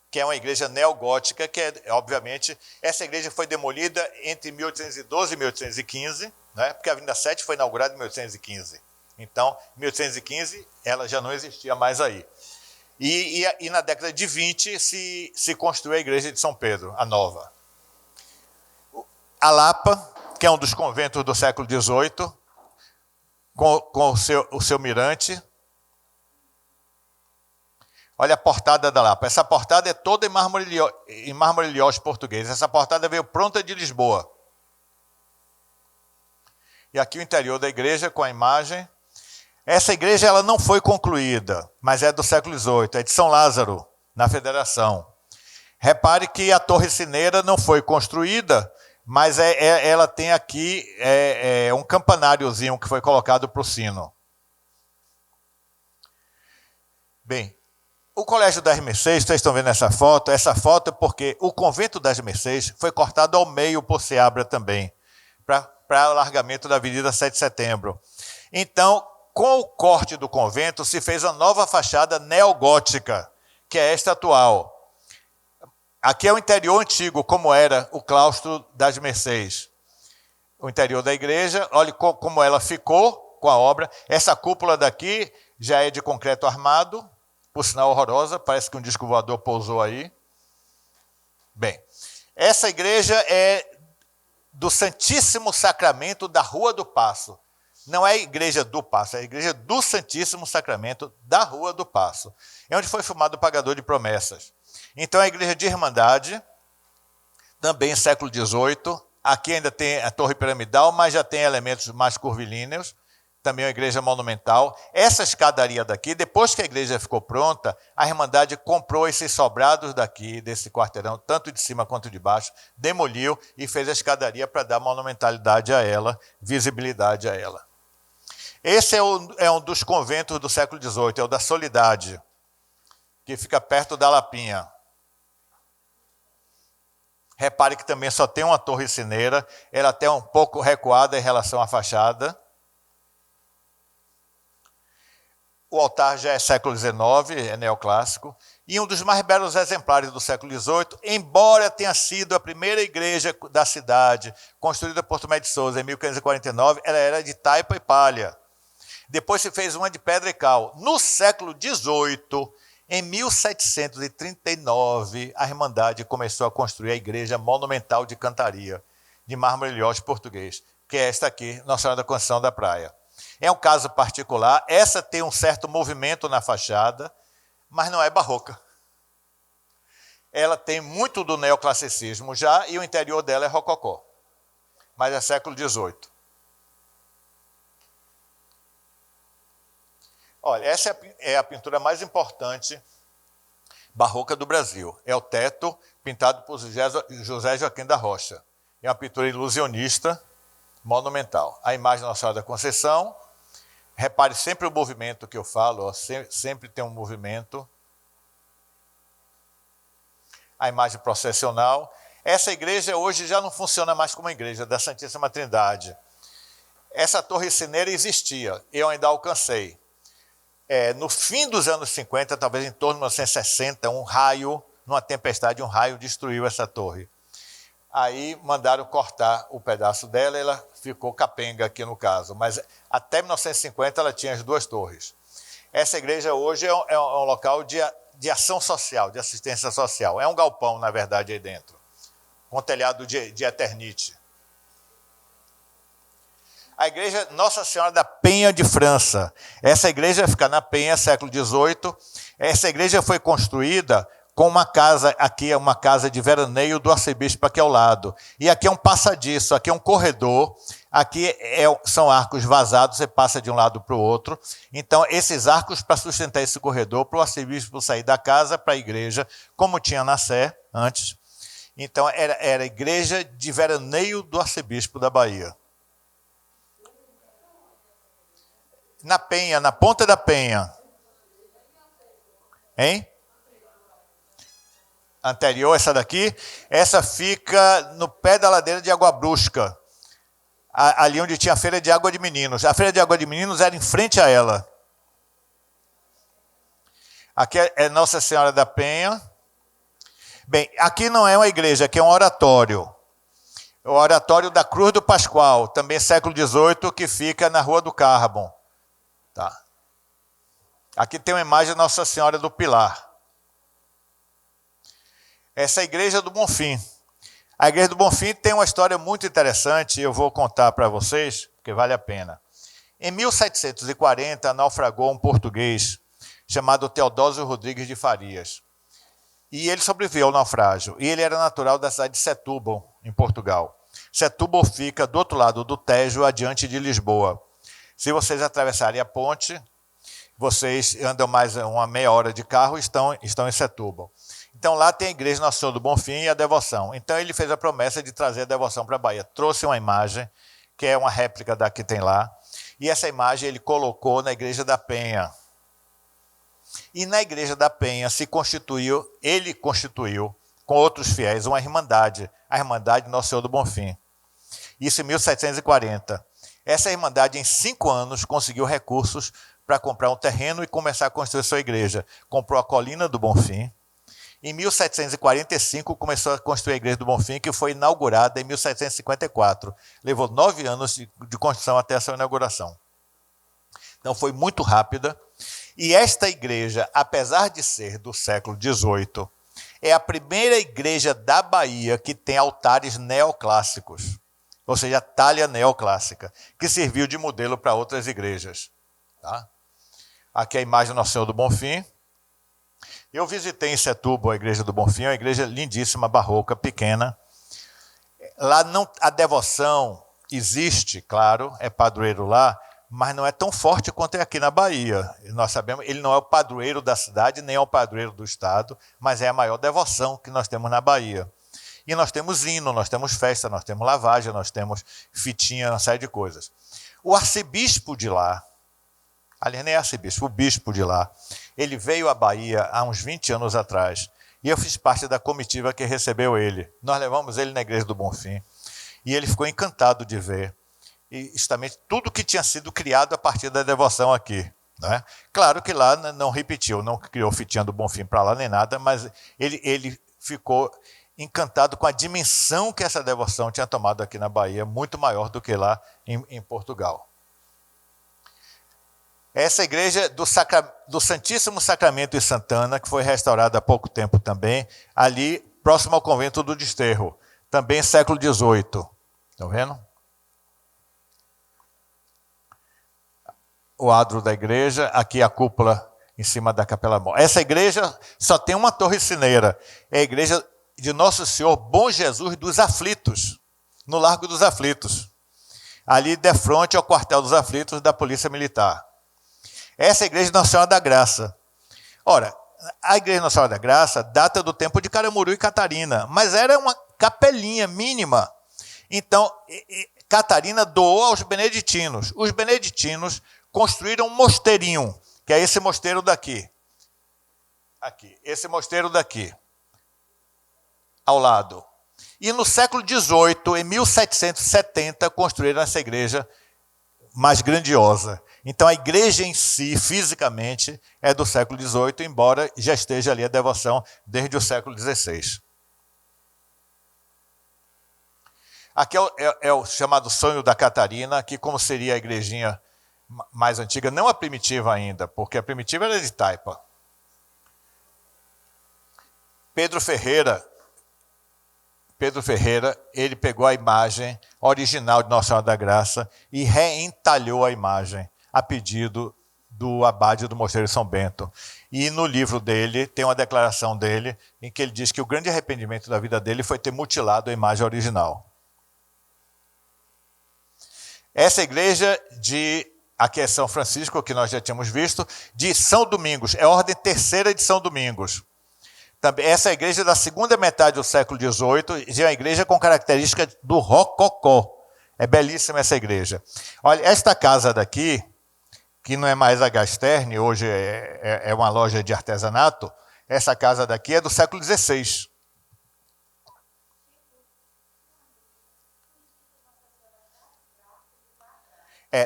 Que é uma igreja neogótica, que obviamente, essa igreja foi demolida entre 1812 e 1815, né? Porque a Avenida 7 foi inaugurada em 1815. Então, em 1815, ela já não existia mais aí. E na década de 20 se construiu a igreja de São Pedro, a nova. A Lapa, que é um dos conventos do século XVIII, com o seu mirante. Olha a portada da Lapa. Essa portada é toda em mármore liós português. Essa portada veio pronta de Lisboa. E aqui o interior da igreja com a imagem. Essa igreja ela não foi concluída, mas é do século XVIII. É de São Lázaro, na Federação. Repare que a torre sineira não foi construída, mas ela tem aqui um campanáriozinho que foi colocado para o sino. Bem, o Colégio das Mercês, vocês estão vendo essa foto é porque o convento das Mercês foi cortado ao meio por Seabra também, para o alargamento da Avenida 7 de Setembro. Então, com o corte do convento, se fez a nova fachada neogótica, que é esta atual. Aqui é o interior antigo, como era o claustro das Mercês. O interior da igreja, olha como ela ficou com a obra. Essa cúpula daqui já é de concreto armado, por sinal horrorosa, parece que um disco voador pousou aí. Bem, essa igreja é do Santíssimo Sacramento da Rua do Paço. Não é a igreja do Paço, é a igreja do Santíssimo Sacramento da Rua do Paço. É onde foi filmado o Pagador de Promessas. Então, é a igreja de Irmandade, também século XVIII. Aqui ainda tem a torre piramidal, mas já tem elementos mais curvilíneos. Também uma igreja monumental. Essa escadaria daqui, depois que a igreja ficou pronta, a Irmandade comprou esses sobrados daqui, desse quarteirão, tanto de cima quanto de baixo, demoliu e fez a escadaria para dar monumentalidade a ela, visibilidade a ela. Esse é um dos conventos do século XVIII, é o da Soledade, que fica perto da Lapinha. Repare que também só tem uma torre sineira, ela até um pouco recuada em relação à fachada. O altar já é século XIX, é neoclássico, e um dos mais belos exemplares do século XVIII, embora tenha sido a primeira igreja da cidade, construída por Tomé de Souza em 1549, ela era de taipa e palha. Depois se fez uma de pedra e cal. No século XVIII, em 1739, a Irmandade começou a construir a igreja monumental de cantaria, de mármore liós português, que é esta aqui, Nossa Senhora da Conceição da Praia. É um caso particular, essa tem um certo movimento na fachada, mas não é barroca. Ela tem muito do neoclassicismo já, e o interior dela é rococó, mas é século XVIII. Olha, essa é a pintura mais importante barroca do Brasil. É o teto pintado por José Joaquim da Rocha. É uma pintura ilusionista, monumental. A imagem da Nossa Senhora da Conceição. Repare sempre o movimento que eu falo, ó, sempre tem um movimento. A imagem processional. Essa igreja hoje já não funciona mais como igreja da Santíssima Trindade. essa torre cineira existia, eu ainda alcancei. No fim dos anos 50, talvez em torno de 1960, um raio, numa tempestade, um raio destruiu essa torre. Aí mandaram cortar o pedaço dela, ela ficou capenga aqui no caso, mas até 1950 ela tinha as duas torres. Essa igreja hoje é um local de ação social, de assistência social. É um galpão, na verdade, aí dentro, com telhado de eternite. A igreja Nossa Senhora da Penha de França. Essa igreja fica na Penha, século XVIII. Essa igreja foi construída com uma casa, aqui é uma casa de veraneio do arcebispo aqui ao lado. E aqui é um passadiço, aqui é um corredor, aqui são arcos vazados, você passa de um lado para o outro. Então, esses arcos para sustentar esse corredor, para o arcebispo sair da casa para a igreja, como tinha na Sé antes. Então, era a igreja de veraneio do arcebispo da Bahia. Na Penha, na Ponta da Penha. Hein? Anterior, essa daqui. Essa fica no pé da ladeira de Água Brusca. Ali onde tinha a Feira de Água de Meninos. A Feira de Água de Meninos era em frente a ela. Aqui é Nossa Senhora da Penha. Bem, aqui não é uma igreja, aqui é um oratório. O oratório da Cruz do Pascoal, também século XVIII, que fica na Rua do Carbon. Tá. Aqui tem uma imagem de Nossa Senhora do Pilar. Essa é a igreja do Bonfim. A igreja do Bonfim tem uma história muito interessante, eu vou contar para vocês, porque vale a pena. Em 1740, naufragou um português chamado Teodósio Rodrigues de Farias. E ele sobreviveu ao naufrágio. E ele era natural da cidade de Setúbal, em Portugal. Setúbal fica do outro lado do Tejo, adiante de Lisboa. Se vocês atravessarem a ponte, vocês andam mais uma meia hora de carro e estão em Setúbal. Então lá tem a igreja Nossa Senhora do Bonfim e a devoção. Então ele fez a promessa de trazer a devoção para a Bahia. Trouxe uma imagem, que é uma réplica da que tem lá. E essa imagem ele colocou na igreja da Penha. E na igreja da Penha ele constituiu, com outros fiéis, uma irmandade. A Irmandade Nossa Senhora do Bonfim. Isso em 1740. Essa irmandade, em 5 anos, conseguiu recursos para comprar um terreno e começar a construir sua igreja. Comprou a Colina do Bonfim. Em 1745, começou a construir a igreja do Bonfim, que foi inaugurada em 1754. Levou 9 anos de construção até a sua inauguração. Então, foi muito rápida. E esta igreja, apesar de ser do século XVIII, é a primeira igreja da Bahia que tem altares neoclássicos. Ou seja, a talha neoclássica, que serviu de modelo para outras igrejas. Tá? Aqui é a imagem do Nossa Senhora do Bonfim. Eu visitei em Setúbal a igreja do Bonfim, é uma igreja lindíssima, barroca, pequena. Lá a devoção existe, claro, é padroeiro lá, mas não é tão forte quanto é aqui na Bahia. Nós sabemos, ele não é o padroeiro da cidade, nem é o padroeiro do estado, mas é a maior devoção que nós temos na Bahia. E nós temos hino, nós temos festa, nós temos lavagem, nós temos fitinha, uma série de coisas. O arcebispo de lá, aliás, nem é arcebispo, o bispo de lá, ele veio à Bahia há uns 20 anos atrás. E eu fiz parte da comitiva que recebeu ele. Nós levamos ele na igreja do Bonfim. E ele ficou encantado de ver. E justamente tudo que tinha sido criado a partir da devoção aqui. Né? Claro que lá não repetiu, não criou fitinha do Bonfim para lá nem nada, mas ele ficou encantado com a dimensão que essa devoção tinha tomado aqui na Bahia, muito maior do que lá em Portugal. Essa igreja do Santíssimo Sacramento de Santana, que foi restaurada há pouco tempo também, ali próximo ao convento do Desterro, também século XVIII. Estão vendo? O adro da igreja, aqui a cúpula em cima da Capela Mor. Essa igreja só tem uma torre sineira, é a igreja de Nosso Senhor Bom Jesus dos Aflitos, no Largo dos Aflitos, ali de frente ao quartel dos Aflitos da Polícia Militar. Essa é a igreja de Nossa Senhora da Graça. Ora, a igreja de Nossa Senhora da Graça data do tempo de Caramuru e Catarina, mas era uma capelinha mínima. Então, Catarina doou aos beneditinos. Os beneditinos construíram um mosteirinho, que é esse mosteiro daqui. Aqui, esse mosteiro daqui. Ao lado. E no século XVIII, em 1770, construíram essa igreja mais grandiosa. Então a igreja em si, fisicamente, é do século XVIII, embora já esteja ali a devoção desde o século XVI. Aqui é o chamado Sonho da Catarina, que como seria a igrejinha mais antiga, não a primitiva ainda, porque a primitiva era de taipa. Pedro Ferreira, ele pegou a imagem original de Nossa Senhora da Graça e reentalhou a imagem, a pedido do abade do Mosteiro de São Bento. E no livro dele, tem uma declaração dele, em que ele diz que o grande arrependimento da vida dele foi ter mutilado a imagem original. Essa igreja aqui é São Francisco, que nós já tínhamos visto, de São Domingos, é a ordem terceira de São Domingos. Também, essa é a igreja da segunda metade do século XVIII, e é uma igreja com característica do rococó. É belíssima essa igreja. Olha, esta casa daqui, que não é mais a Gasterne, hoje é uma loja de artesanato, essa casa daqui é do século XVI.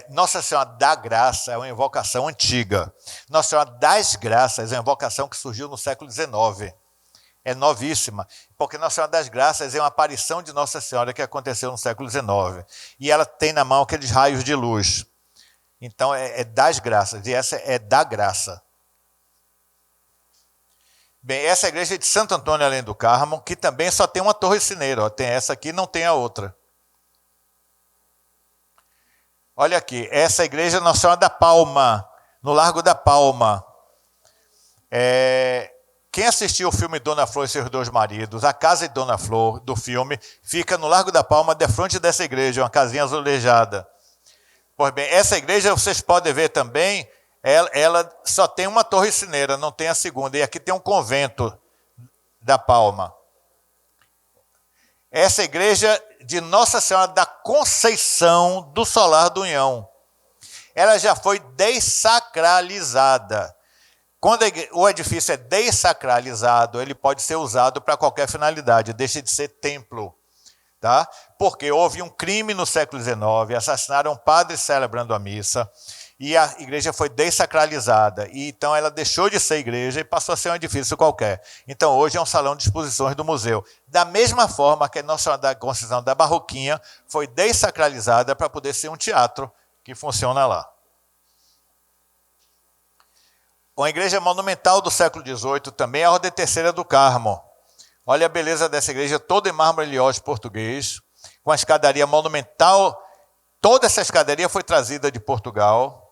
Nossa Senhora da Graça é uma invocação antiga. Nossa Senhora das Graças é uma invocação que surgiu no século XIX. É novíssima, porque Nossa Senhora das Graças é uma aparição de Nossa Senhora que aconteceu no século XIX. E ela tem na mão aqueles raios de luz. Então é das graças, e essa é da graça. Bem, essa é a igreja de Santo Antônio Além do Carmo, que também só tem uma torre sineira. Tem essa aqui, não tem a outra. Olha aqui, essa igreja Nossa Senhora da Palma, no Largo da Palma. Quem assistiu o filme Dona Flor e seus dois maridos, a casa de Dona Flor, do filme, fica no Largo da Palma, de frente dessa igreja, uma casinha azulejada. Pois bem, essa igreja, vocês podem ver também, ela só tem uma torre sineira, não tem a segunda. E aqui tem um convento da Palma. Essa igreja de Nossa Senhora da Conceição do Solar do União. Ela já foi dessacralizada. Quando o edifício é dessacralizado, ele pode ser usado para qualquer finalidade, deixa de ser templo. Tá? Porque houve um crime no século XIX, assassinaram um padre celebrando a missa, e a igreja foi dessacralizada. E então ela deixou de ser igreja e passou a ser um edifício qualquer. Então hoje é um salão de exposições do museu. Da mesma forma que a Nossa Senhora da Conceição da Barroquinha foi dessacralizada para poder ser um teatro que funciona lá. Uma igreja monumental do século XVIII também é a Ordem Terceira do Carmo. Olha a beleza dessa igreja, toda em mármore liose português, com a escadaria monumental. Toda essa escadaria foi trazida de Portugal.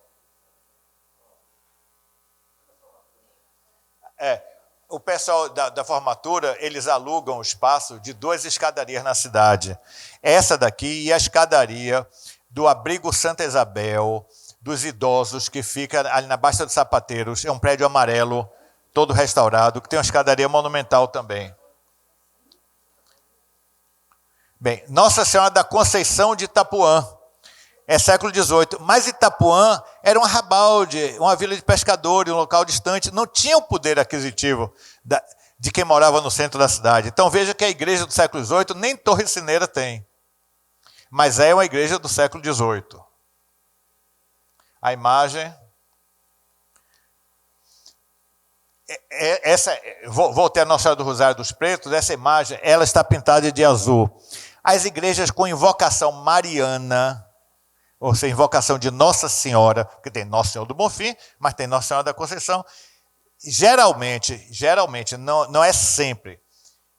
O pessoal da formatura, eles alugam o espaço de 2 escadarias na cidade. Essa daqui e a escadaria do Abrigo Santa Isabel, dos idosos, que fica ali na Baixa dos Sapateiros. É um prédio amarelo, todo restaurado, que tem uma escadaria monumental também. Bem, Nossa Senhora da Conceição de Itapuã, é século XVIII, mas Itapuã era um arrabalde, uma vila de pescadores, um local distante, não tinha o poder aquisitivo de quem morava no centro da cidade. Então veja que a igreja do século XVIII nem torre sineira tem, mas é uma igreja do século XVIII. A imagem... Voltei a Nossa Senhora do Rosário dos Pretos, essa imagem ela está pintada de azul. As igrejas com invocação mariana, ou seja, invocação de Nossa Senhora, porque tem Nossa Senhora do Bonfim, mas tem Nossa Senhora da Conceição, geralmente não é sempre,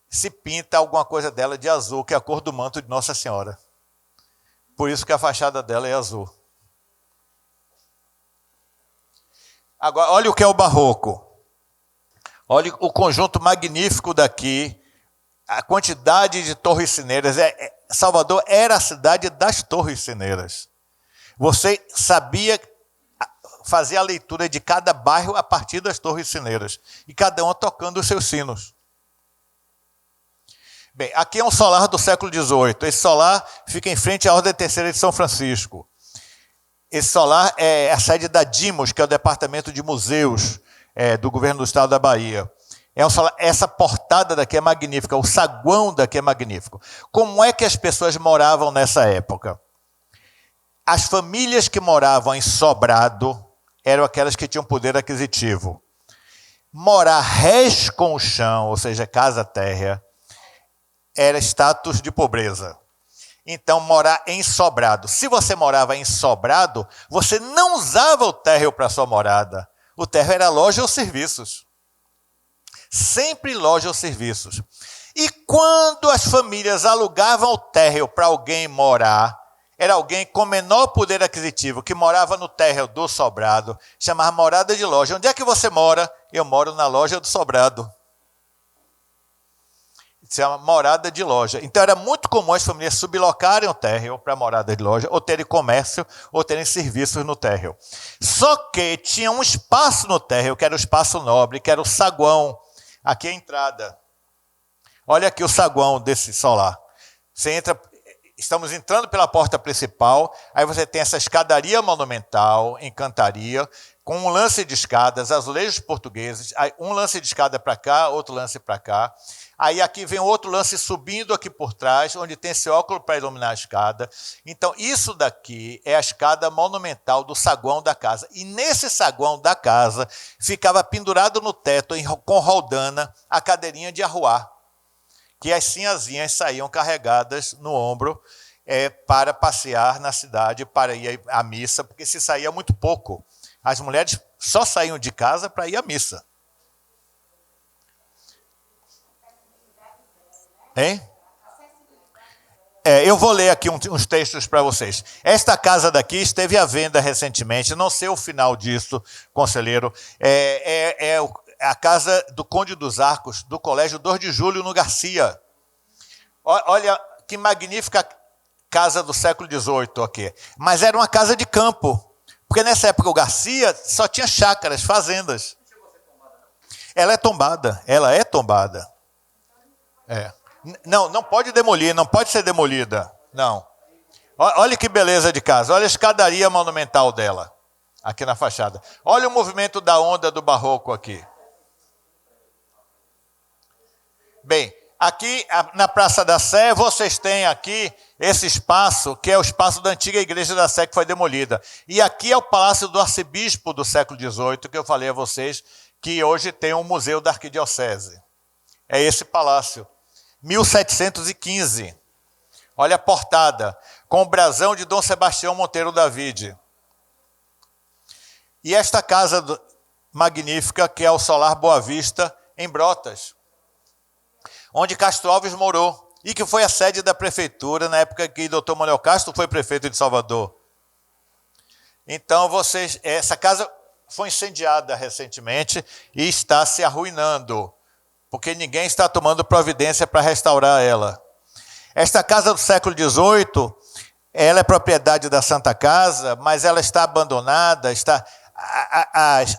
se pinta alguma coisa dela de azul, que é a cor do manto de Nossa Senhora. Por isso que a fachada dela é azul. Agora, olha o que é o barroco. Olha o conjunto magnífico daqui, a quantidade de torres sineiras. Salvador era a cidade das torres sineiras. Você sabia fazer a leitura de cada bairro a partir das torres sineiras, e cada uma tocando os seus sinos. Bem, aqui é um solar do século XVIII. Esse solar fica em frente à Ordem Terceira de São Francisco. Esse solar é a sede da DIMOS, que é o Departamento de Museus do Governo do Estado da Bahia. Essa portada daqui é magnífica, o saguão daqui é magnífico. Como é que as pessoas moravam nessa época? as famílias que moravam em sobrado eram aquelas que tinham poder aquisitivo. Morar res com o chão, ou seja, casa térrea, era status de pobreza. Então, morar em sobrado. Se você morava em sobrado, você não usava o térreo para sua morada. O térreo era loja ou serviços. Sempre loja ou serviços. E quando as famílias alugavam o térreo para alguém morar, era alguém com menor poder aquisitivo, que morava no térreo do sobrado, chamava morada de loja. Onde é que você mora? Eu moro na loja do sobrado. Se chama morada de loja. Então era muito comum as famílias sublocarem o térreo para morada de loja, ou terem comércio, ou terem serviços no térreo. Só que tinha um espaço no térreo, que era o espaço nobre, que era o saguão. Aqui é a entrada. Olha aqui o saguão desse solar. Você entra, estamos entrando pela porta principal, aí você tem essa escadaria monumental, em cantaria, com um lance de escadas, azulejos portugueses, um lance de escada para cá, outro lance para cá. Aí aqui vem outro lance subindo aqui por trás, onde tem esse óculo para iluminar a escada. Então, isso daqui é a escada monumental do saguão da casa. E nesse saguão da casa, ficava pendurado no teto, com roldana, a cadeirinha de arruar, que as sinhazinhas saíam carregadas no ombro para passear na cidade, para ir à missa, porque se saía muito pouco. As mulheres só saíam de casa para ir à missa. Hein? Eu vou ler aqui uns textos para vocês. Esta casa daqui esteve à venda recentemente, não sei o final disso, conselheiro. É a casa do Conde dos Arcos, do Colégio 2 de Julho, no Garcia. Olha que magnífica casa do século XVIII aqui. Mas era uma casa de campo, porque nessa época o Garcia só tinha chácaras, fazendas. Ela é tombada. Não pode demolir, não pode ser demolida. Não. Olha que beleza de casa. Olha a escadaria monumental dela, aqui na fachada. Olha o movimento da onda do barroco aqui. Bem, aqui na Praça da Sé, vocês têm aqui esse espaço, que é o espaço da antiga igreja da Sé, que foi demolida. E aqui é o Palácio do Arcebispo do século XVIII, que eu falei a vocês, que hoje tem um museu da Arquidiocese. É esse palácio. 1715. Olha a portada, com o brasão de Dom Sebastião Monteiro Davide. E esta casa magnífica, que é o Solar Boa Vista, em Brotas, onde Castro Alves morou, e que foi a sede da prefeitura na época que o Dr. Manuel Castro foi prefeito de Salvador. Então, essa casa foi incendiada recentemente e está se arruinando, porque ninguém está tomando providência para restaurar ela. Esta casa do século XVIII, ela é propriedade da Santa Casa, mas ela está abandonada,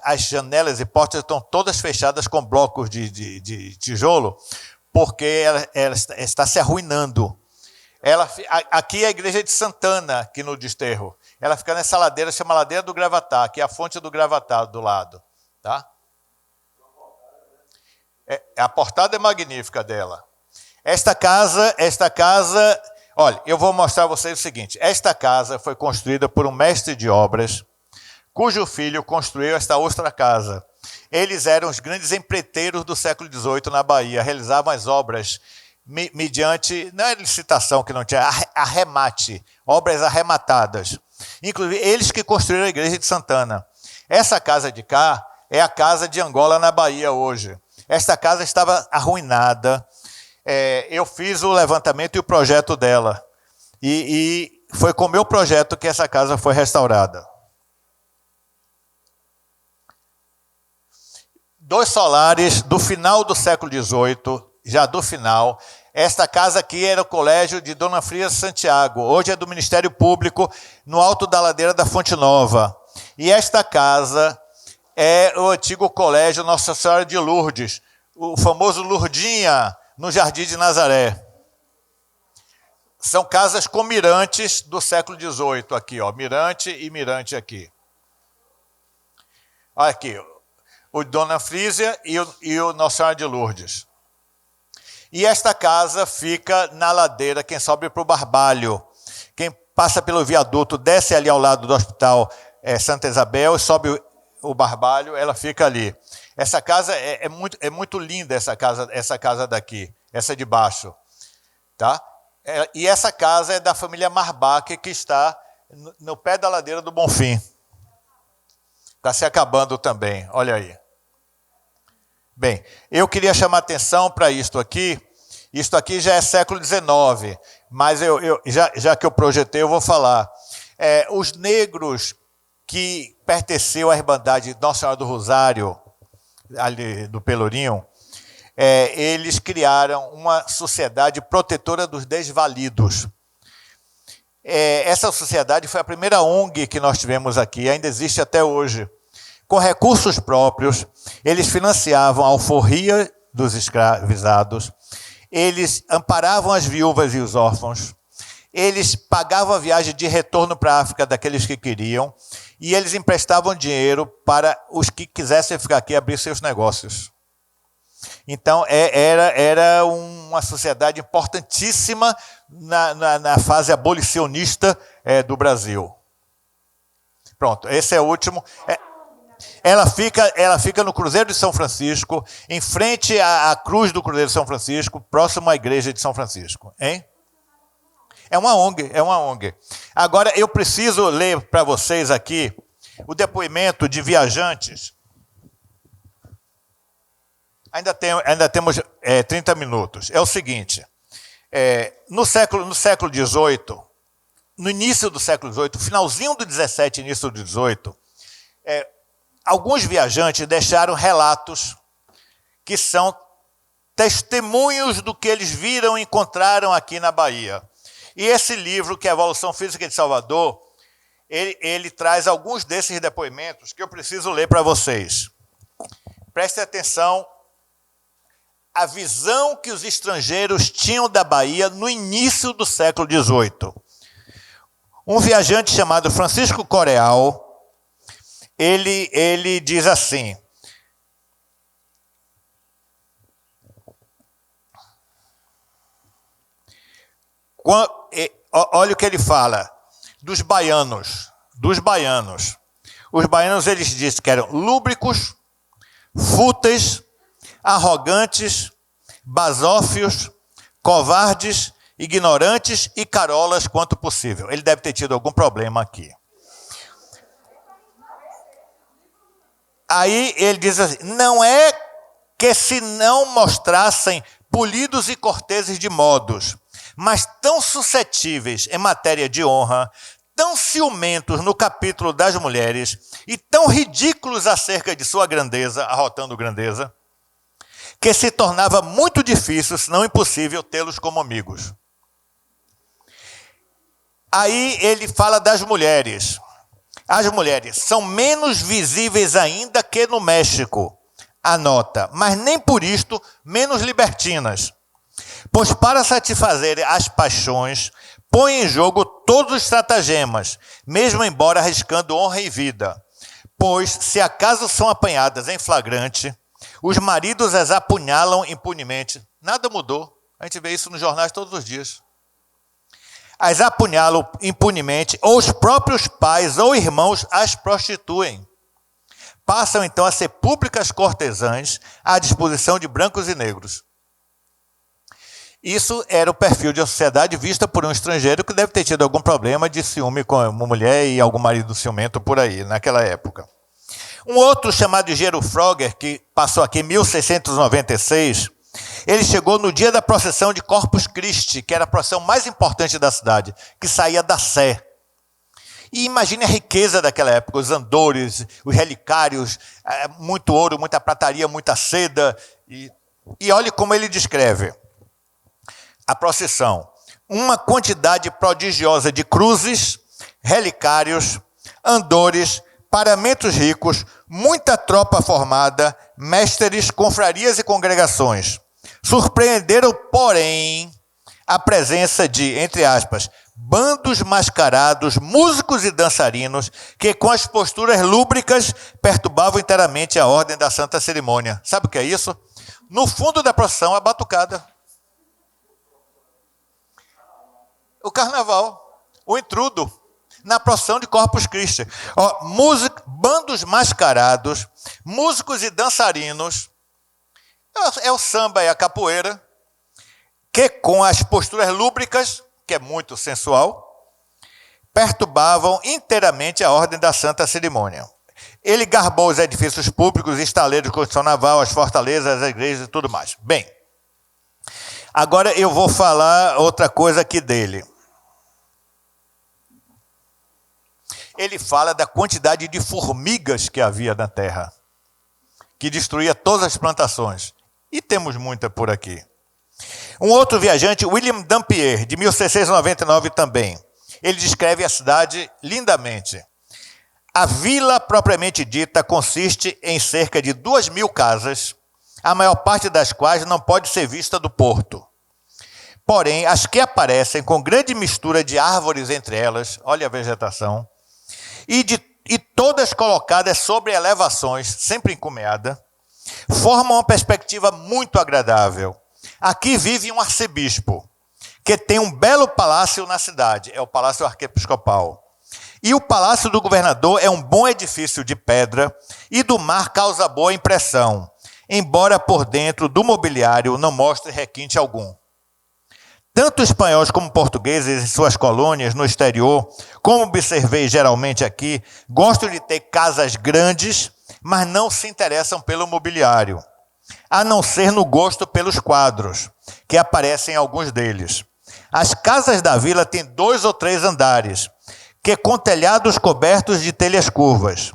as janelas e portas estão todas fechadas com blocos de tijolo, porque ela está se arruinando. Aqui é a igreja de Santana, aqui no Desterro. Ela fica nessa ladeira, chama Ladeira do Gravatá, que é a fonte do Gravatá do lado. Tá? A portada é magnífica dela. Esta casa, olha, eu vou mostrar a vocês o seguinte. Esta casa foi construída por um mestre de obras, cujo filho construiu esta outra casa. Eles eram os grandes empreiteiros do século XVIII na Bahia, realizavam as obras mediante, não é licitação que não tinha, arremate, obras arrematadas. Inclusive, eles que construíram a igreja de Santana. Essa casa de cá é a casa de Angola, na Bahia, hoje. Esta casa estava arruinada. Eu fiz o levantamento e o projeto dela. E foi com o meu projeto que essa casa foi restaurada. 2 solares do final do século XVIII, já do final. Esta casa aqui era o colégio de Dona Fria Santiago. Hoje é do Ministério Público, no alto da ladeira da Fonte Nova. E esta casa é o antigo colégio Nossa Senhora de Lourdes, o famoso Lourdinha, no Jardim de Nazaré. São casas com mirantes do século XVIII aqui, ó, mirante e mirante aqui. Olha aqui, o Dona Frísia e o Nossa Senhora de Lourdes. E esta casa fica na ladeira, quem sobe para o Barbalho. Quem passa pelo viaduto, desce ali ao lado do Hospital Santa Isabel, sobe o Barbalho, ela fica ali. Essa casa é muito linda, essa casa daqui, essa de baixo. Tá? E essa casa é da família Marbach, que está no pé da ladeira do Bonfim. Está se acabando também, olha aí. Bem, eu queria chamar atenção para isto aqui. Isto aqui já é século XIX, mas já que eu projetei, eu vou falar. Os negros que pertenciam à Irmandade Nossa Senhora do Rosário, ali do Pelourinho, eles criaram uma sociedade protetora dos desvalidos. Essa sociedade foi a primeira ONG que nós tivemos aqui, ainda existe até hoje. Com recursos próprios, eles financiavam a alforria dos escravizados, eles amparavam as viúvas e os órfãos, eles pagavam a viagem de retorno para a África daqueles que queriam, e eles emprestavam dinheiro para os que quisessem ficar aqui e abrir seus negócios. Então, era uma sociedade importantíssima na fase abolicionista do Brasil. Pronto, esse é o último. Ela fica no Cruzeiro de São Francisco, em frente à cruz do Cruzeiro de São Francisco, próximo à igreja de São Francisco. Hein? É uma ONG. Agora, eu preciso ler para vocês aqui o depoimento de viajantes. Ainda temos 30 minutos. É o seguinte, no século XVIII, no início do século XVIII, finalzinho do XVII, início do XVIII, alguns viajantes deixaram relatos que são testemunhos do que eles viram e encontraram aqui na Bahia. E esse livro, que é a Evolução Física de Salvador, ele traz alguns desses depoimentos que eu preciso ler para vocês. Prestem atenção à visão que os estrangeiros tinham da Bahia no início do século XVIII. Um viajante chamado Francisco Coreal, ele diz assim: olha o que ele fala dos baianos. Os baianos, eles dizem que eram lúbricos, fúteis, arrogantes, basófios, covardes, ignorantes e carolas quanto possível. Ele deve ter tido algum problema aqui. Aí ele diz assim: não é que se não mostrassem polidos e corteses de modos, mas tão suscetíveis em matéria de honra, tão ciumentos no capítulo das mulheres e tão ridículos acerca de sua grandeza, arrotando grandeza, que se tornava muito difícil, se não impossível, tê-los como amigos. Aí ele fala das mulheres. As mulheres são menos visíveis ainda que no México, anota, mas nem por isto menos libertinas. Pois para satisfazer as paixões, põe em jogo todos os estratagemas, mesmo embora arriscando honra e vida. Pois, se acaso são apanhadas em flagrante, os maridos as apunhalam impunemente. Nada mudou. A gente vê isso nos jornais todos os dias. As apunhalam impunemente, ou os próprios pais ou irmãos as prostituem. Passam então a ser públicas cortesãs à disposição de brancos e negros. Isso era o perfil de uma sociedade vista por um estrangeiro que deve ter tido algum problema de ciúme com uma mulher e algum marido ciumento por aí, naquela época. Um outro chamado Gero Frogger, que passou aqui em 1696, ele chegou no dia da procissão de Corpus Christi, que era a procissão mais importante da cidade, que saía da Sé. E imagine a riqueza daquela época, os andores, os relicários, muito ouro, muita prataria, muita seda. E olhe como ele descreve a procissão: uma quantidade prodigiosa de cruzes, relicários, andores, paramentos ricos, muita tropa formada, mestres, confrarias e congregações. Surpreenderam, porém, a presença de, entre aspas, bandos mascarados, músicos e dançarinos, que com as posturas lúbricas perturbavam inteiramente a ordem da santa cerimônia. Sabe o que é isso? No fundo da procissão, a batucada. O carnaval. o intrudo, na procissão de Corpus Christi. Ó, bandos mascarados, músicos e dançarinos, é o samba e a capoeira, que com as posturas lúbricas, que é muito sensual, perturbavam inteiramente a ordem da santa cerimônia. Ele garbou os edifícios públicos, estaleiros de construção naval, as fortalezas, as igrejas e tudo mais. Bem, agora eu vou falar outra coisa aqui dele. Ele fala da quantidade de formigas que havia na terra, que destruía todas as plantações. E temos muita por aqui. Um outro viajante, William Dampier, de 1699 também, ele descreve a cidade lindamente. A vila propriamente dita consiste em cerca de 2.000 casas, a maior parte das quais não pode ser vista do porto. Porém, as que aparecem com grande mistura de árvores entre elas, olha a vegetação, e todas colocadas sobre elevações, sempre encumeada, formam uma perspectiva muito agradável. Aqui vive um arcebispo, que tem um belo palácio na cidade, é o Palácio Arquiepiscopal. E o Palácio do Governador é um bom edifício de pedra e do mar causa boa impressão, embora por dentro do mobiliário não mostre requinte algum. Tanto espanhóis como portugueses em suas colônias no exterior, como observei geralmente aqui, gostam de ter casas grandes, mas não se interessam pelo mobiliário, a não ser no gosto pelos quadros, que aparecem em alguns deles. As casas da vila têm 2 ou 3 andares, que com telhados cobertos de telhas curvas,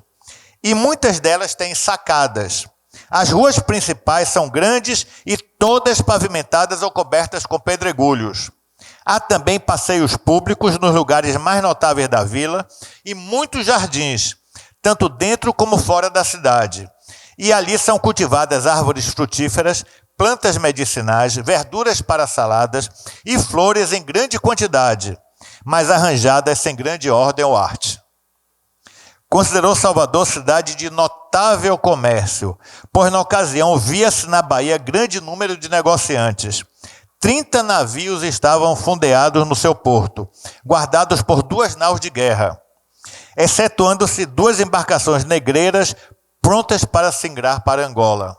e muitas delas têm sacadas. As ruas principais são grandes e todas pavimentadas ou cobertas com pedregulhos. Há também passeios públicos nos lugares mais notáveis da vila e muitos jardins, tanto dentro como fora da cidade. E ali são cultivadas árvores frutíferas, plantas medicinais, verduras para saladas e flores em grande quantidade, mas arranjadas sem grande ordem ou arte. Considerou Salvador cidade de notável comércio, pois na ocasião via-se na Bahia grande número de negociantes. 30 navios estavam fundeados no seu porto, guardados por 2 naus de guerra, excetuando-se 2 embarcações negreiras prontas para singrar para Angola.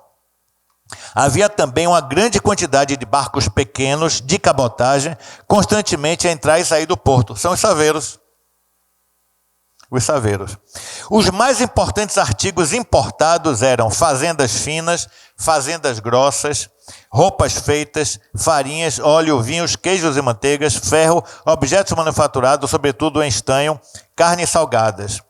Havia também uma grande quantidade de barcos pequenos de cabotagem, constantemente a entrar e sair do porto. São os saveiros. Os saveiros. Os mais importantes artigos importados eram fazendas finas, fazendas grossas, roupas feitas, farinhas, óleo, vinhos, queijos e manteigas, ferro, objetos manufaturados, sobretudo em estanho, carnes salgadas.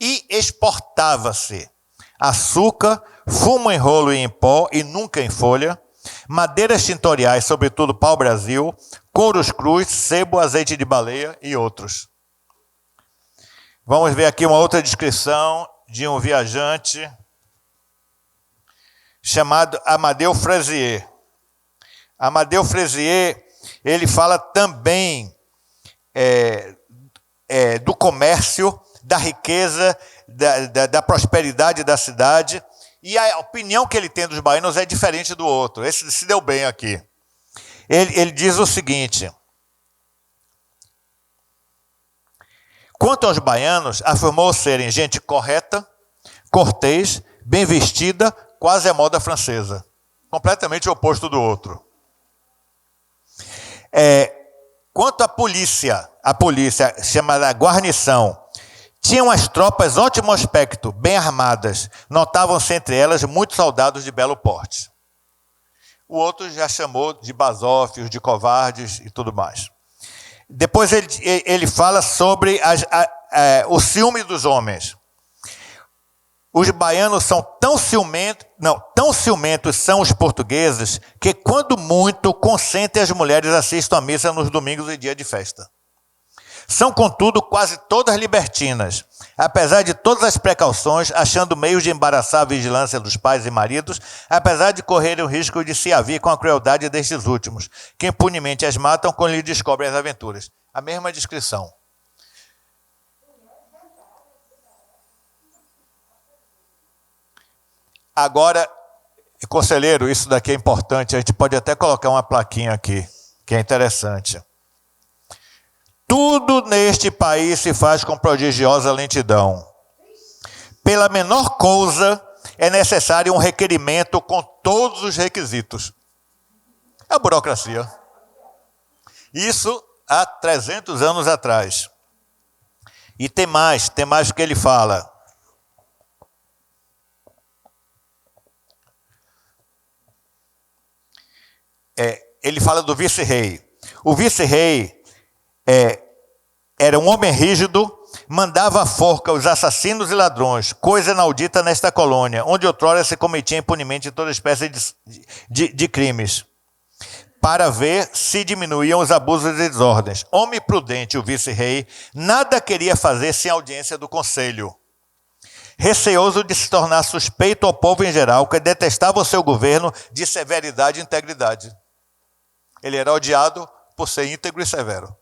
E exportava-se açúcar, fumo em rolo e em pó e nunca em folha, madeiras tintoriais, sobretudo pau-brasil, couros crus, sebo, azeite de baleia e outros. Vamos ver aqui uma outra descrição de um viajante chamado Amadeu Fraisier. Amadeu Fraisier, ele fala também do comércio, da riqueza, da prosperidade da cidade, e a opinião que ele tem dos baianos é diferente do outro. Esse se deu bem aqui. Ele diz o seguinte: quanto aos baianos, afirmou serem gente correta, cortês, bem vestida, quase a moda francesa. Completamente o oposto do outro. Quanto à polícia chamada guarnição, tinham as tropas ótimo aspecto, bem armadas. Notavam-se entre elas muitos soldados de belo porte. O outro já chamou de basófios, de covardes e tudo mais. Depois ele fala sobre o ciúme dos homens. Os baianos são tão ciumentos são os portugueses, que quando muito consentem as mulheres assistam à missa nos domingos e dia de festa. São, contudo, quase todas libertinas, apesar de todas as precauções, achando meios de embaraçar a vigilância dos pais e maridos, apesar de correrem o risco de se haver com a crueldade destes últimos, que impunemente as matam quando lhes descobrem as aventuras. A mesma descrição. Agora, conselheiro, isso daqui é importante, a gente pode até colocar uma plaquinha aqui, que é interessante. Tudo Tudo neste país se faz com prodigiosa lentidão. Pela menor coisa, é necessário um requerimento com todos os requisitos. É a burocracia. Isso há 300 anos atrás. E tem mais que ele fala. Ele fala do vice-rei. O vice-rei era um homem rígido, mandava à forca os assassinos e ladrões, coisa inaudita nesta colônia, onde outrora se cometia impunemente toda espécie de crimes, para ver se diminuíam os abusos e desordens. Homem prudente, o vice-rei, nada queria fazer sem audiência do conselho. Receoso de se tornar suspeito ao povo em geral, que detestava o seu governo de severidade e integridade. Ele era odiado por ser íntegro e severo.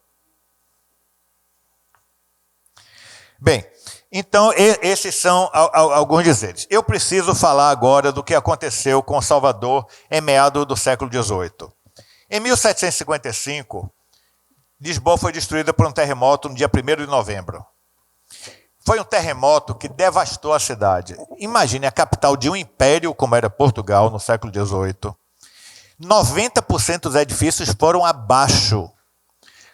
Bem, então esses são alguns dizeres. Eu preciso falar agora do que aconteceu com Salvador em meados do século XVIII. Em 1755, Lisboa foi destruída por um terremoto no dia 1º de novembro. Foi um terremoto que devastou a cidade. Imagine a capital de um império como era Portugal no século XVIII. 90% dos edifícios foram abaixo,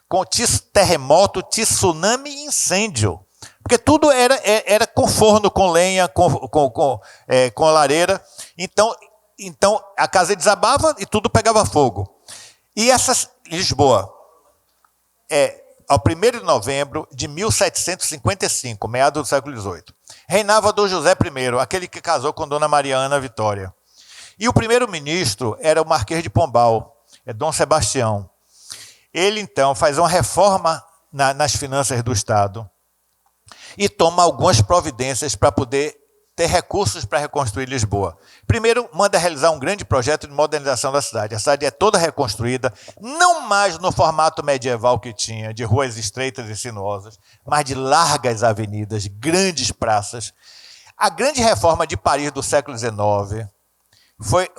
com terremoto, tsunami e incêndio. Porque tudo era com forno, com lenha, com lareira. Então a casa desabava e tudo pegava fogo. E Lisboa, ao 1º de novembro de 1755, meados do século XVIII, reinava Dom José I, aquele que casou com Dona Mariana Vitória. E o primeiro-ministro era o Marquês de Pombal, Dom Sebastião. Ele, então, faz uma reforma nas finanças do Estado e toma algumas providências para poder ter recursos para reconstruir Lisboa. Primeiro, manda realizar um grande projeto de modernização da cidade. A cidade é toda reconstruída, não mais no formato medieval que tinha, de ruas estreitas e sinuosas, mas de largas avenidas, grandes praças. A grande reforma de Paris do século XIX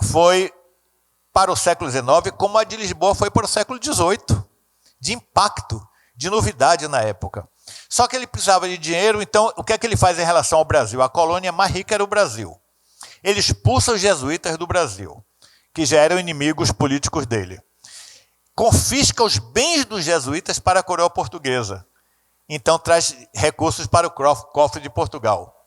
foi para o século XIX como a de Lisboa foi para o século XVIII, de impacto, de novidade na época. Só que ele precisava de dinheiro, então o que é que ele faz em relação ao Brasil? A colônia mais rica era o Brasil. Ele expulsa os jesuítas do Brasil, que já eram inimigos políticos dele. Confisca os bens dos jesuítas para a coroa portuguesa. Então traz recursos para o cofre de Portugal.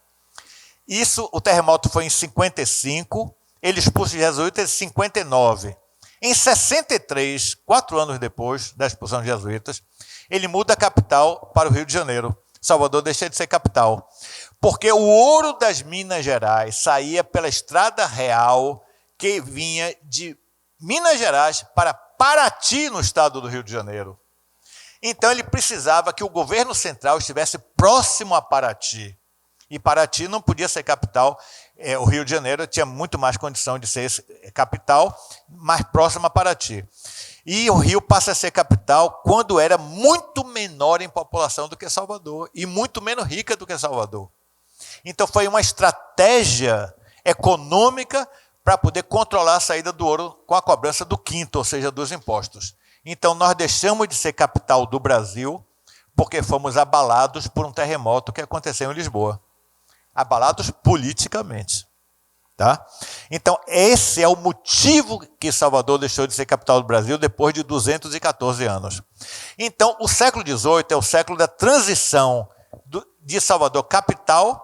O terremoto foi em 55, ele expulsa os jesuítas em 59. Em 63, 4 anos depois da expulsão dos jesuítas, ele muda a capital para o Rio de Janeiro. Salvador deixa de ser capital. Porque o ouro das Minas Gerais saía pela Estrada Real, que vinha de Minas Gerais para Paraty, no estado do Rio de Janeiro. Então ele precisava que o governo central estivesse próximo a Paraty. E Paraty não podia ser capital. O Rio de Janeiro tinha muito mais condição de ser capital, mais próximo a Paraty. E o Rio passa a ser capital quando era muito menor em população do que Salvador e muito menos rica do que Salvador. Então foi uma estratégia econômica para poder controlar a saída do ouro com a cobrança do quinto, ou seja, dos impostos. Então nós deixamos de ser capital do Brasil porque fomos abalados por um terremoto que aconteceu em Lisboa. Abalados politicamente. Tá? Então, esse é o motivo que Salvador deixou de ser capital do Brasil depois de 214 anos. Então, o século XVIII é o século da transição de Salvador capital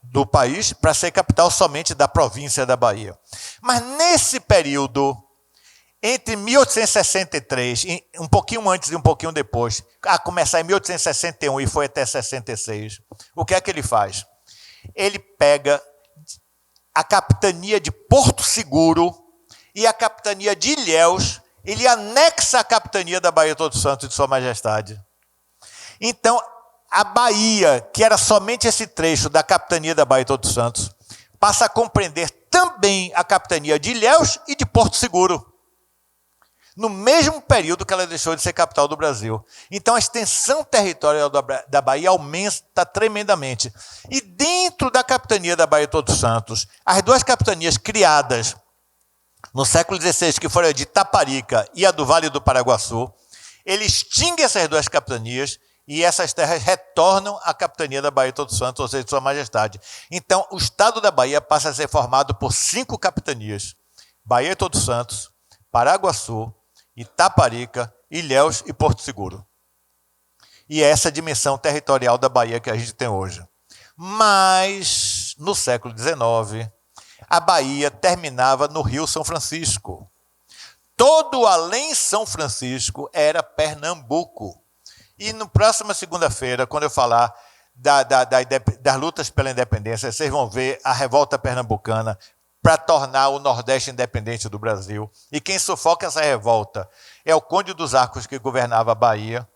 do país para ser capital somente da província da Bahia. Mas nesse período, entre 1863, um pouquinho antes e um pouquinho depois, a começar em 1861 e foi até 66, o que é que ele faz? Ele pega a capitania de Porto Seguro e a capitania de Ilhéus, ele anexa a capitania da Bahia Todos Santos de Sua Majestade. Então, a Bahia, que era somente esse trecho da capitania da Bahia Todos Santos, passa a compreender também a capitania de Ilhéus e de Porto Seguro, no mesmo período que ela deixou de ser capital do Brasil. Então, a extensão territorial da Bahia aumenta tremendamente. E dentro da capitania da Bahia Todos Santos, as duas capitanias criadas no século XVI, que foram a de Taparica e a do Vale do Paraguaçu, ele extingue essas duas capitanias e essas terras retornam à capitania da Bahia de Todos Santos, ou seja, de Sua Majestade. Então, o estado da Bahia passa a ser formado por 5 capitanias: Bahia de Todos Santos, Paraguaçu, Itaparica, Ilhéus e Porto Seguro. E é essa dimensão territorial da Bahia que a gente tem hoje. Mas, no século XIX, a Bahia terminava no Rio São Francisco. Todo além São Francisco era Pernambuco. E na próxima segunda-feira, quando eu falar das lutas pela independência, vocês vão ver a revolta pernambucana para tornar o Nordeste independente do Brasil. E quem sufoca essa revolta é o Conde dos Arcos, que governava a Bahia.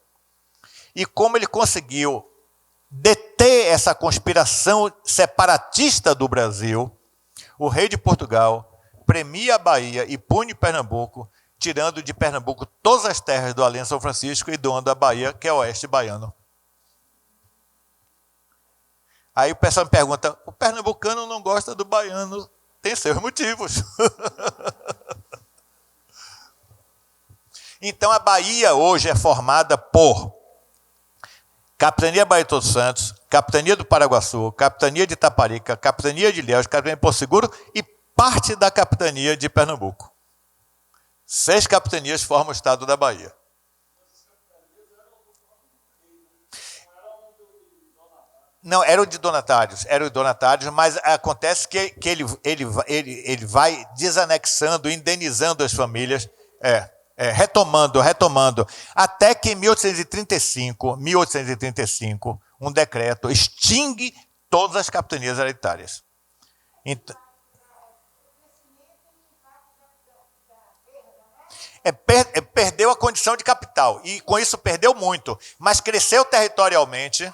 E como ele conseguiu deter essa conspiração separatista do Brasil, o rei de Portugal premia a Bahia e pune Pernambuco, tirando de Pernambuco todas as terras do Além São Francisco e doando a Bahia, que é o oeste baiano. Aí o pessoal me pergunta, o pernambucano não gosta do baiano? Tem seus motivos. Então a Bahia hoje é formada por Capitania Bahia de Todos Santos, Capitania do Paraguaçu, Capitania de Itaparica, Capitania de Ilhéus, Capitania de Porto Seguro e parte da Capitania de Pernambuco. 6 capitanias formam o estado da Bahia. Não, eram de donatários, mas acontece que ele vai desanexando, indenizando as famílias, retomando, até que em 1835, um decreto extingue todas as capitanias hereditárias. Então, perdeu a condição de capital, e com isso perdeu muito, mas cresceu territorialmente.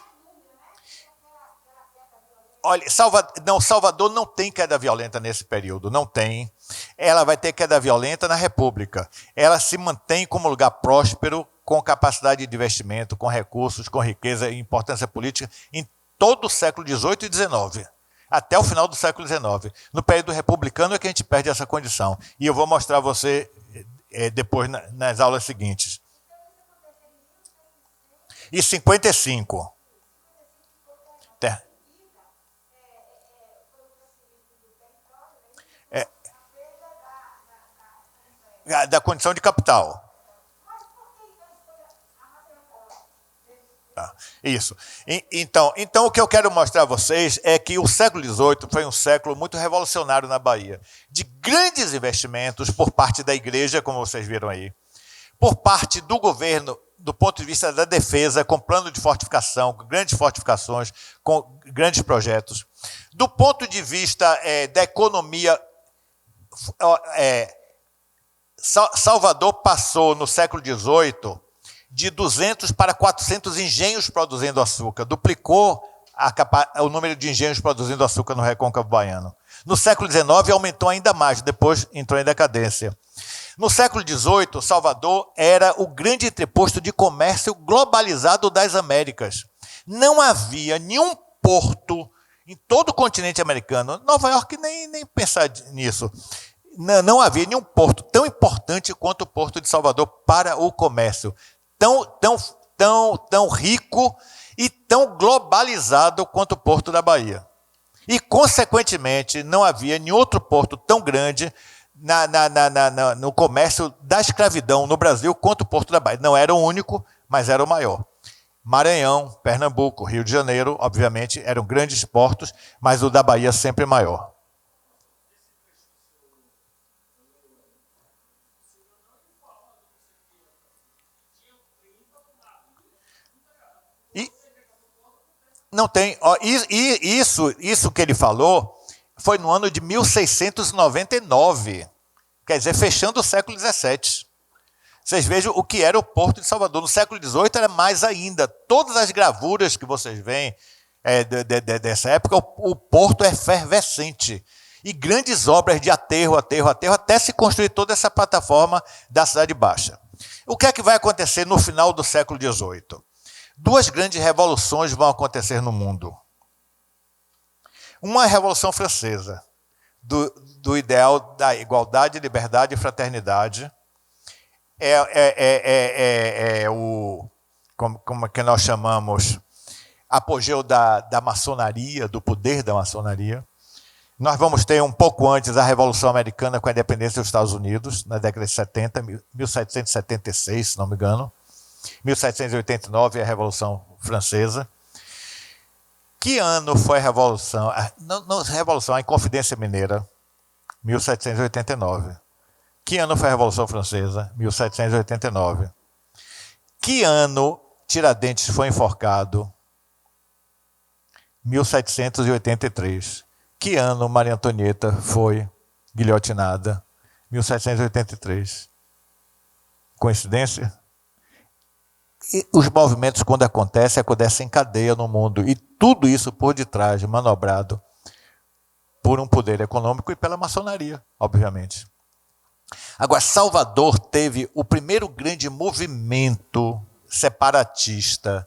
Olha, Salvador não tem queda violenta nesse período, não tem. Ela vai ter queda violenta na República. Ela se mantém como lugar próspero, com capacidade de investimento, com recursos, com riqueza e importância política, em todo o século XVIII e XIX, até o final do século XIX. No período republicano é que a gente perde essa condição. E eu vou mostrar a você depois nas aulas seguintes. E 55. Da condição de capital. Isso. Então, o que eu quero mostrar a vocês é que o século XVIII foi um século muito revolucionário na Bahia, de grandes investimentos por parte da igreja, como vocês viram aí, por parte do governo, do ponto de vista da defesa, com plano de fortificação, com grandes fortificações, com grandes projetos. Do ponto de vista da economia, Salvador passou no século XVIII de 200 para 400 engenhos produzindo açúcar, duplicou o número de engenhos produzindo açúcar no Recôncavo Baiano. No século XIX aumentou ainda mais, depois entrou em decadência. No século XVIII, Salvador era o grande entreposto de comércio globalizado das Américas. Não havia nenhum porto em todo o continente americano, Nova York nem pensar nisso, não havia nenhum porto tão importante quanto o Porto de Salvador para o comércio, tão rico e tão globalizado quanto o Porto da Bahia. E, consequentemente, não havia nenhum outro porto tão grande no comércio da escravidão no Brasil quanto o Porto da Bahia. Não era o único, mas era o maior. Maranhão, Pernambuco, Rio de Janeiro, obviamente, eram grandes portos, mas o da Bahia sempre maior. Não tem. Isso que ele falou foi no ano de 1699, quer dizer, fechando o século XVII. Vocês vejam o que era o Porto de Salvador. No século XVIII era mais ainda. Todas as gravuras que vocês veem dessa época, o porto é efervescente. E grandes obras de aterro, até se construir toda essa plataforma da Cidade Baixa. O que é que vai acontecer no final do século XVIII? 2 grandes revoluções vão acontecer no mundo. Uma é a Revolução Francesa, do ideal da igualdade, liberdade e fraternidade, como é que nós chamamos, apogeu da maçonaria, do poder da maçonaria. Nós vamos ter um pouco antes a Revolução Americana com a independência dos Estados Unidos, na década de 70, 1776, se não me engano. 1789 é a Revolução Francesa. Que ano foi a Revolução? A Inconfidência Mineira, 1789. Que ano foi a Revolução Francesa? 1789. Que ano Tiradentes foi enforcado? 1783. Que ano Maria Antonieta foi guilhotinada? 1783. Coincidência? E os movimentos, quando acontecem em cadeia no mundo. E tudo isso por detrás, manobrado por um poder econômico e pela maçonaria, obviamente. Agora, Salvador teve o primeiro grande movimento separatista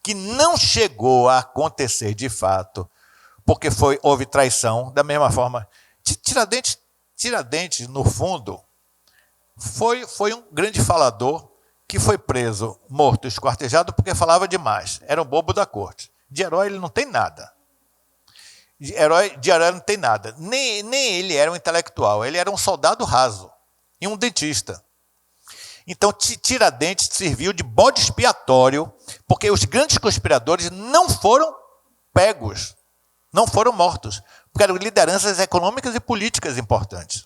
que não chegou a acontecer de fato, porque houve traição, da mesma forma. Tiradentes, no fundo, foi um grande falador que foi preso, morto, esquartejado, porque falava demais. Era um bobo da corte. De herói ele não tem nada. De herói não tem nada. Nem ele era um intelectual, ele era um soldado raso e um dentista. Então, Tiradentes serviu de bode expiatório, porque os grandes conspiradores não foram pegos, não foram mortos, porque eram lideranças econômicas e políticas importantes.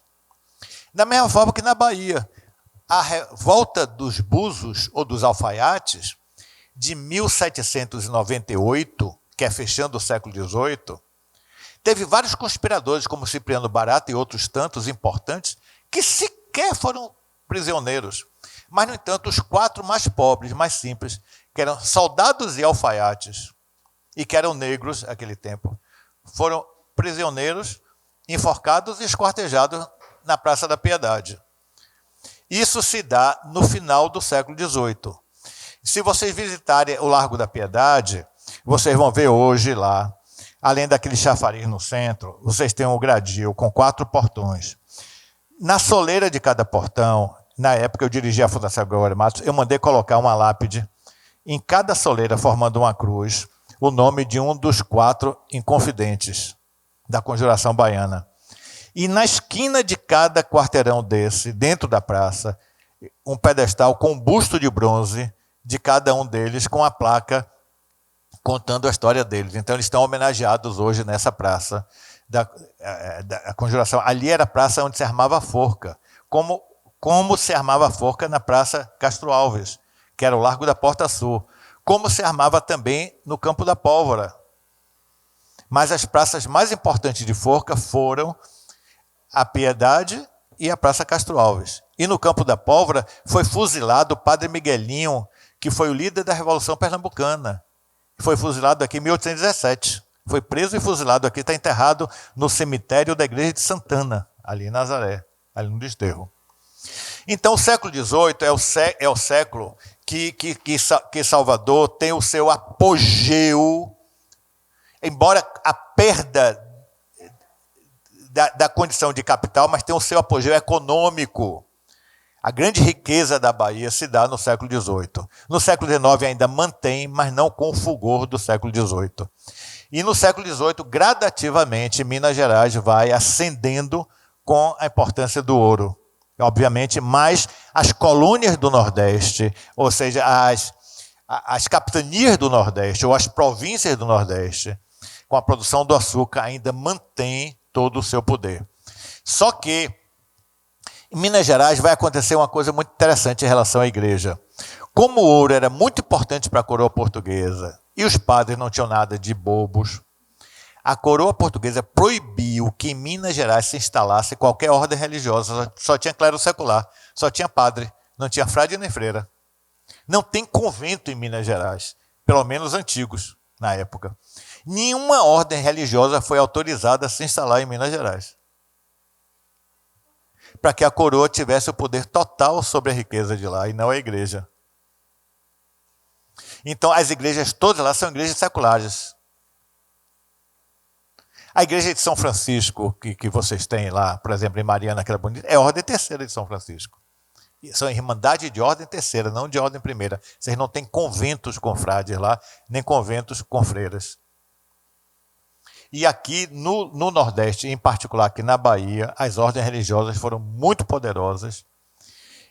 Da mesma forma que na Bahia, a revolta dos Búzios ou dos Alfaiates, de 1798, que é fechando o século XVIII, teve vários conspiradores, como Cipriano Barata e outros tantos importantes, que sequer foram prisioneiros. Mas, no entanto, os 4 mais pobres, mais simples, que eram soldados e alfaiates, e que eram negros naquele tempo, foram prisioneiros, enforcados e esquartejados na Praça da Piedade. Isso se dá no final do século XVIII. Se vocês visitarem o Largo da Piedade, vocês vão ver hoje lá, além daquele chafariz no centro, vocês têm um gradil com 4 portões. Na soleira de cada portão, na época eu dirigia a Fundação Gregório Matos, eu mandei colocar uma lápide em cada soleira, formando uma cruz, o nome de um dos 4 inconfidentes da Conjuração Baiana. E na esquina de cada quarteirão desse, dentro da praça, um pedestal com um busto de bronze de cada um deles, com a placa contando a história deles. Então, eles estão homenageados hoje nessa praça da Conjuração. Ali era a praça onde se armava a forca, como se armava a forca na Praça Castro Alves, que era o Largo da Porta Sul, como se armava também no Campo da Pólvora. Mas as praças mais importantes de forca foram a Piedade e a Praça Castro Alves. E no Campo da Pólvora foi fuzilado o Padre Miguelinho, que foi o líder da Revolução Pernambucana. Foi fuzilado aqui em 1817. Foi preso e fuzilado aqui, está enterrado no cemitério da Igreja de Santana, ali em Nazaré, ali no Desterro. Então, o século XVIII é o século que Salvador tem o seu apogeu, embora a perda da condição de capital, mas tem o seu apogeu econômico. A grande riqueza da Bahia se dá no século XVIII. No século XIX ainda mantém, mas não com o fulgor do século XVIII. E no século XVIII, gradativamente, Minas Gerais vai ascendendo com a importância do ouro. Obviamente, mais as colônias do Nordeste, ou seja, as capitanias do Nordeste, ou as províncias do Nordeste, com a produção do açúcar, ainda mantém todo o seu poder. Só que em Minas Gerais vai acontecer uma coisa muito interessante em relação à igreja. Como o ouro era muito importante para a coroa portuguesa e os padres não tinham nada de bobos, a coroa portuguesa proibiu que em Minas Gerais se instalasse qualquer ordem religiosa, só tinha clero secular, só tinha padre, não tinha frade nem freira. Não tem convento em Minas Gerais, pelo menos antigos, na época. Nenhuma ordem religiosa foi autorizada a se instalar em Minas Gerais, para que a coroa tivesse o poder total sobre a riqueza de lá, e não a igreja. Então, as igrejas todas lá são igrejas seculares. A igreja de São Francisco, que vocês têm lá, por exemplo, em Mariana, aquela bonita, é a ordem terceira de São Francisco. São irmandade de ordem terceira, não de ordem primeira. Vocês não têm conventos com frades lá, nem conventos com freiras. E aqui no Nordeste, em particular aqui na Bahia, as ordens religiosas foram muito poderosas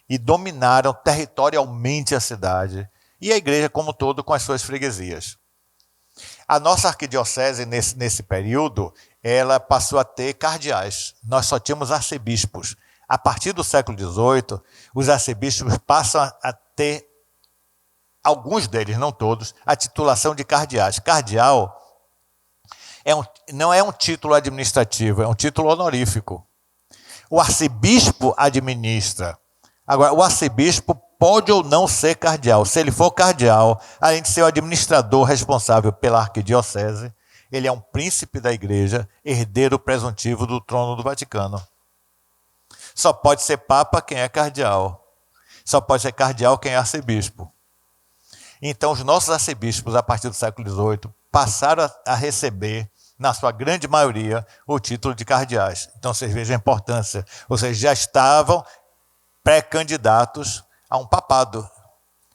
e dominaram territorialmente a cidade e a igreja como um todo com as suas freguesias. A nossa arquidiocese, nesse período, ela passou a ter cardeais. Nós só tínhamos arcebispos. A partir do século XVIII, os arcebispos passam a ter, alguns deles, não todos, a titulação de cardeais. Cardeal não é um título administrativo, é um título honorífico. O arcebispo administra. Agora, o arcebispo pode ou não ser cardeal. Se ele for cardeal, além de ser o administrador responsável pela arquidiocese, ele é um príncipe da igreja, herdeiro presuntivo do trono do Vaticano. Só pode ser papa quem é cardeal. Só pode ser cardeal quem é arcebispo. Então, os nossos arcebispos, a partir do século XVIII, passaram a receber, na sua grande maioria, o título de cardeais. Então, vocês vejam a importância. Vocês já estavam pré-candidatos a um papado,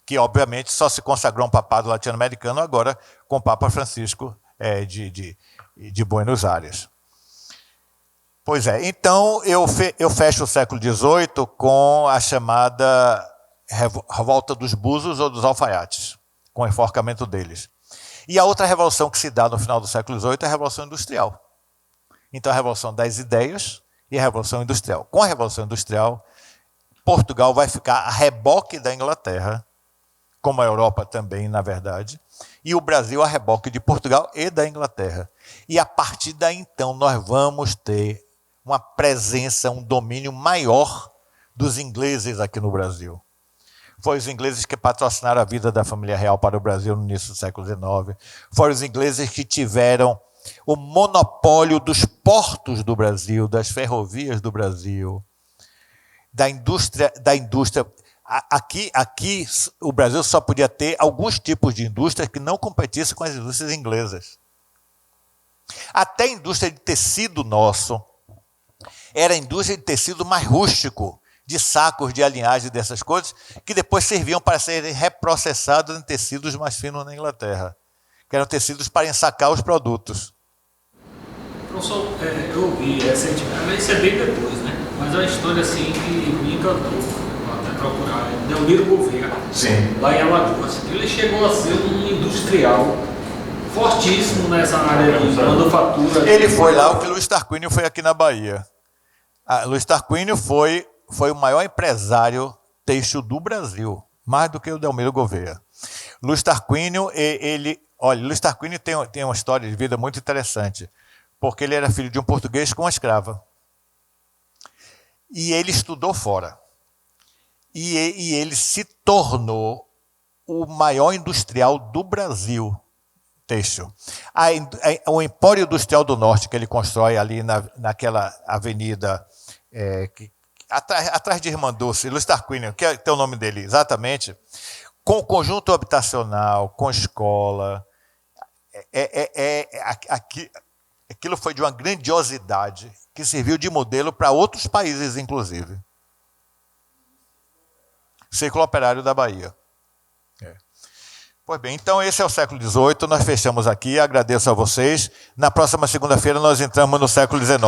que, obviamente, só se consagrou um papado latino-americano agora com o Papa Francisco de Buenos Aires. Pois é, então eu fecho o século XVIII com a chamada Revolta dos Búzios ou dos Alfaiates, com o enforcamento deles. E a outra revolução que se dá no final do século XVIII é a Revolução Industrial. Então a Revolução das Ideias e a Revolução Industrial. Com a Revolução Industrial, Portugal vai ficar a reboque da Inglaterra, como a Europa também, na verdade, e o Brasil a reboque de Portugal e da Inglaterra. E a partir daí, então, nós vamos ter uma presença, um domínio maior dos ingleses aqui no Brasil. Foram os ingleses que patrocinaram a vida da família real para o Brasil no início do século XIX. Foram os ingleses que tiveram o monopólio dos portos do Brasil, das ferrovias do Brasil, da indústria. Aqui o Brasil só podia ter alguns tipos de indústrias que não competissem com as indústrias inglesas. Até a indústria de tecido nosso era a indústria de tecido mais rústico, de sacos, de alinhagem, dessas coisas, que depois serviam para serem reprocessados em tecidos mais finos na Inglaterra, que eram tecidos para ensacar os produtos. Professor, eu ouvi recentemente, isso é bem depois, né? Mas é uma história assim que me encantou, vou até procurar, Delmiro Gouveia, Sim. Lá em Alagoas. Ele chegou a ser um industrial fortíssimo nessa área de manufatura. Ele foi lá o que Luiz Tarquínio foi aqui na Bahia. Luiz Tarquínio foi o maior empresário têxtil do Brasil, mais do que o Delmiro Gouveia. Luiz Tarquínio, Luiz Tarquínio tem uma história de vida muito interessante, porque ele era filho de um português com uma escrava. E ele estudou fora. E ele se tornou o maior industrial do Brasil têxtil. O Empório Industrial do Norte, que ele constrói ali naquela avenida atrás de Irmã Dulce, Luiz Tarquínio, que tem o nome dele exatamente, com conjunto habitacional, com escola, aquilo foi de uma grandiosidade que serviu de modelo para outros países, inclusive. Círculo Operário da Bahia. Pois bem, então esse é o século XVIII, nós fechamos aqui, agradeço a vocês. Na próxima segunda-feira nós entramos no século XIX.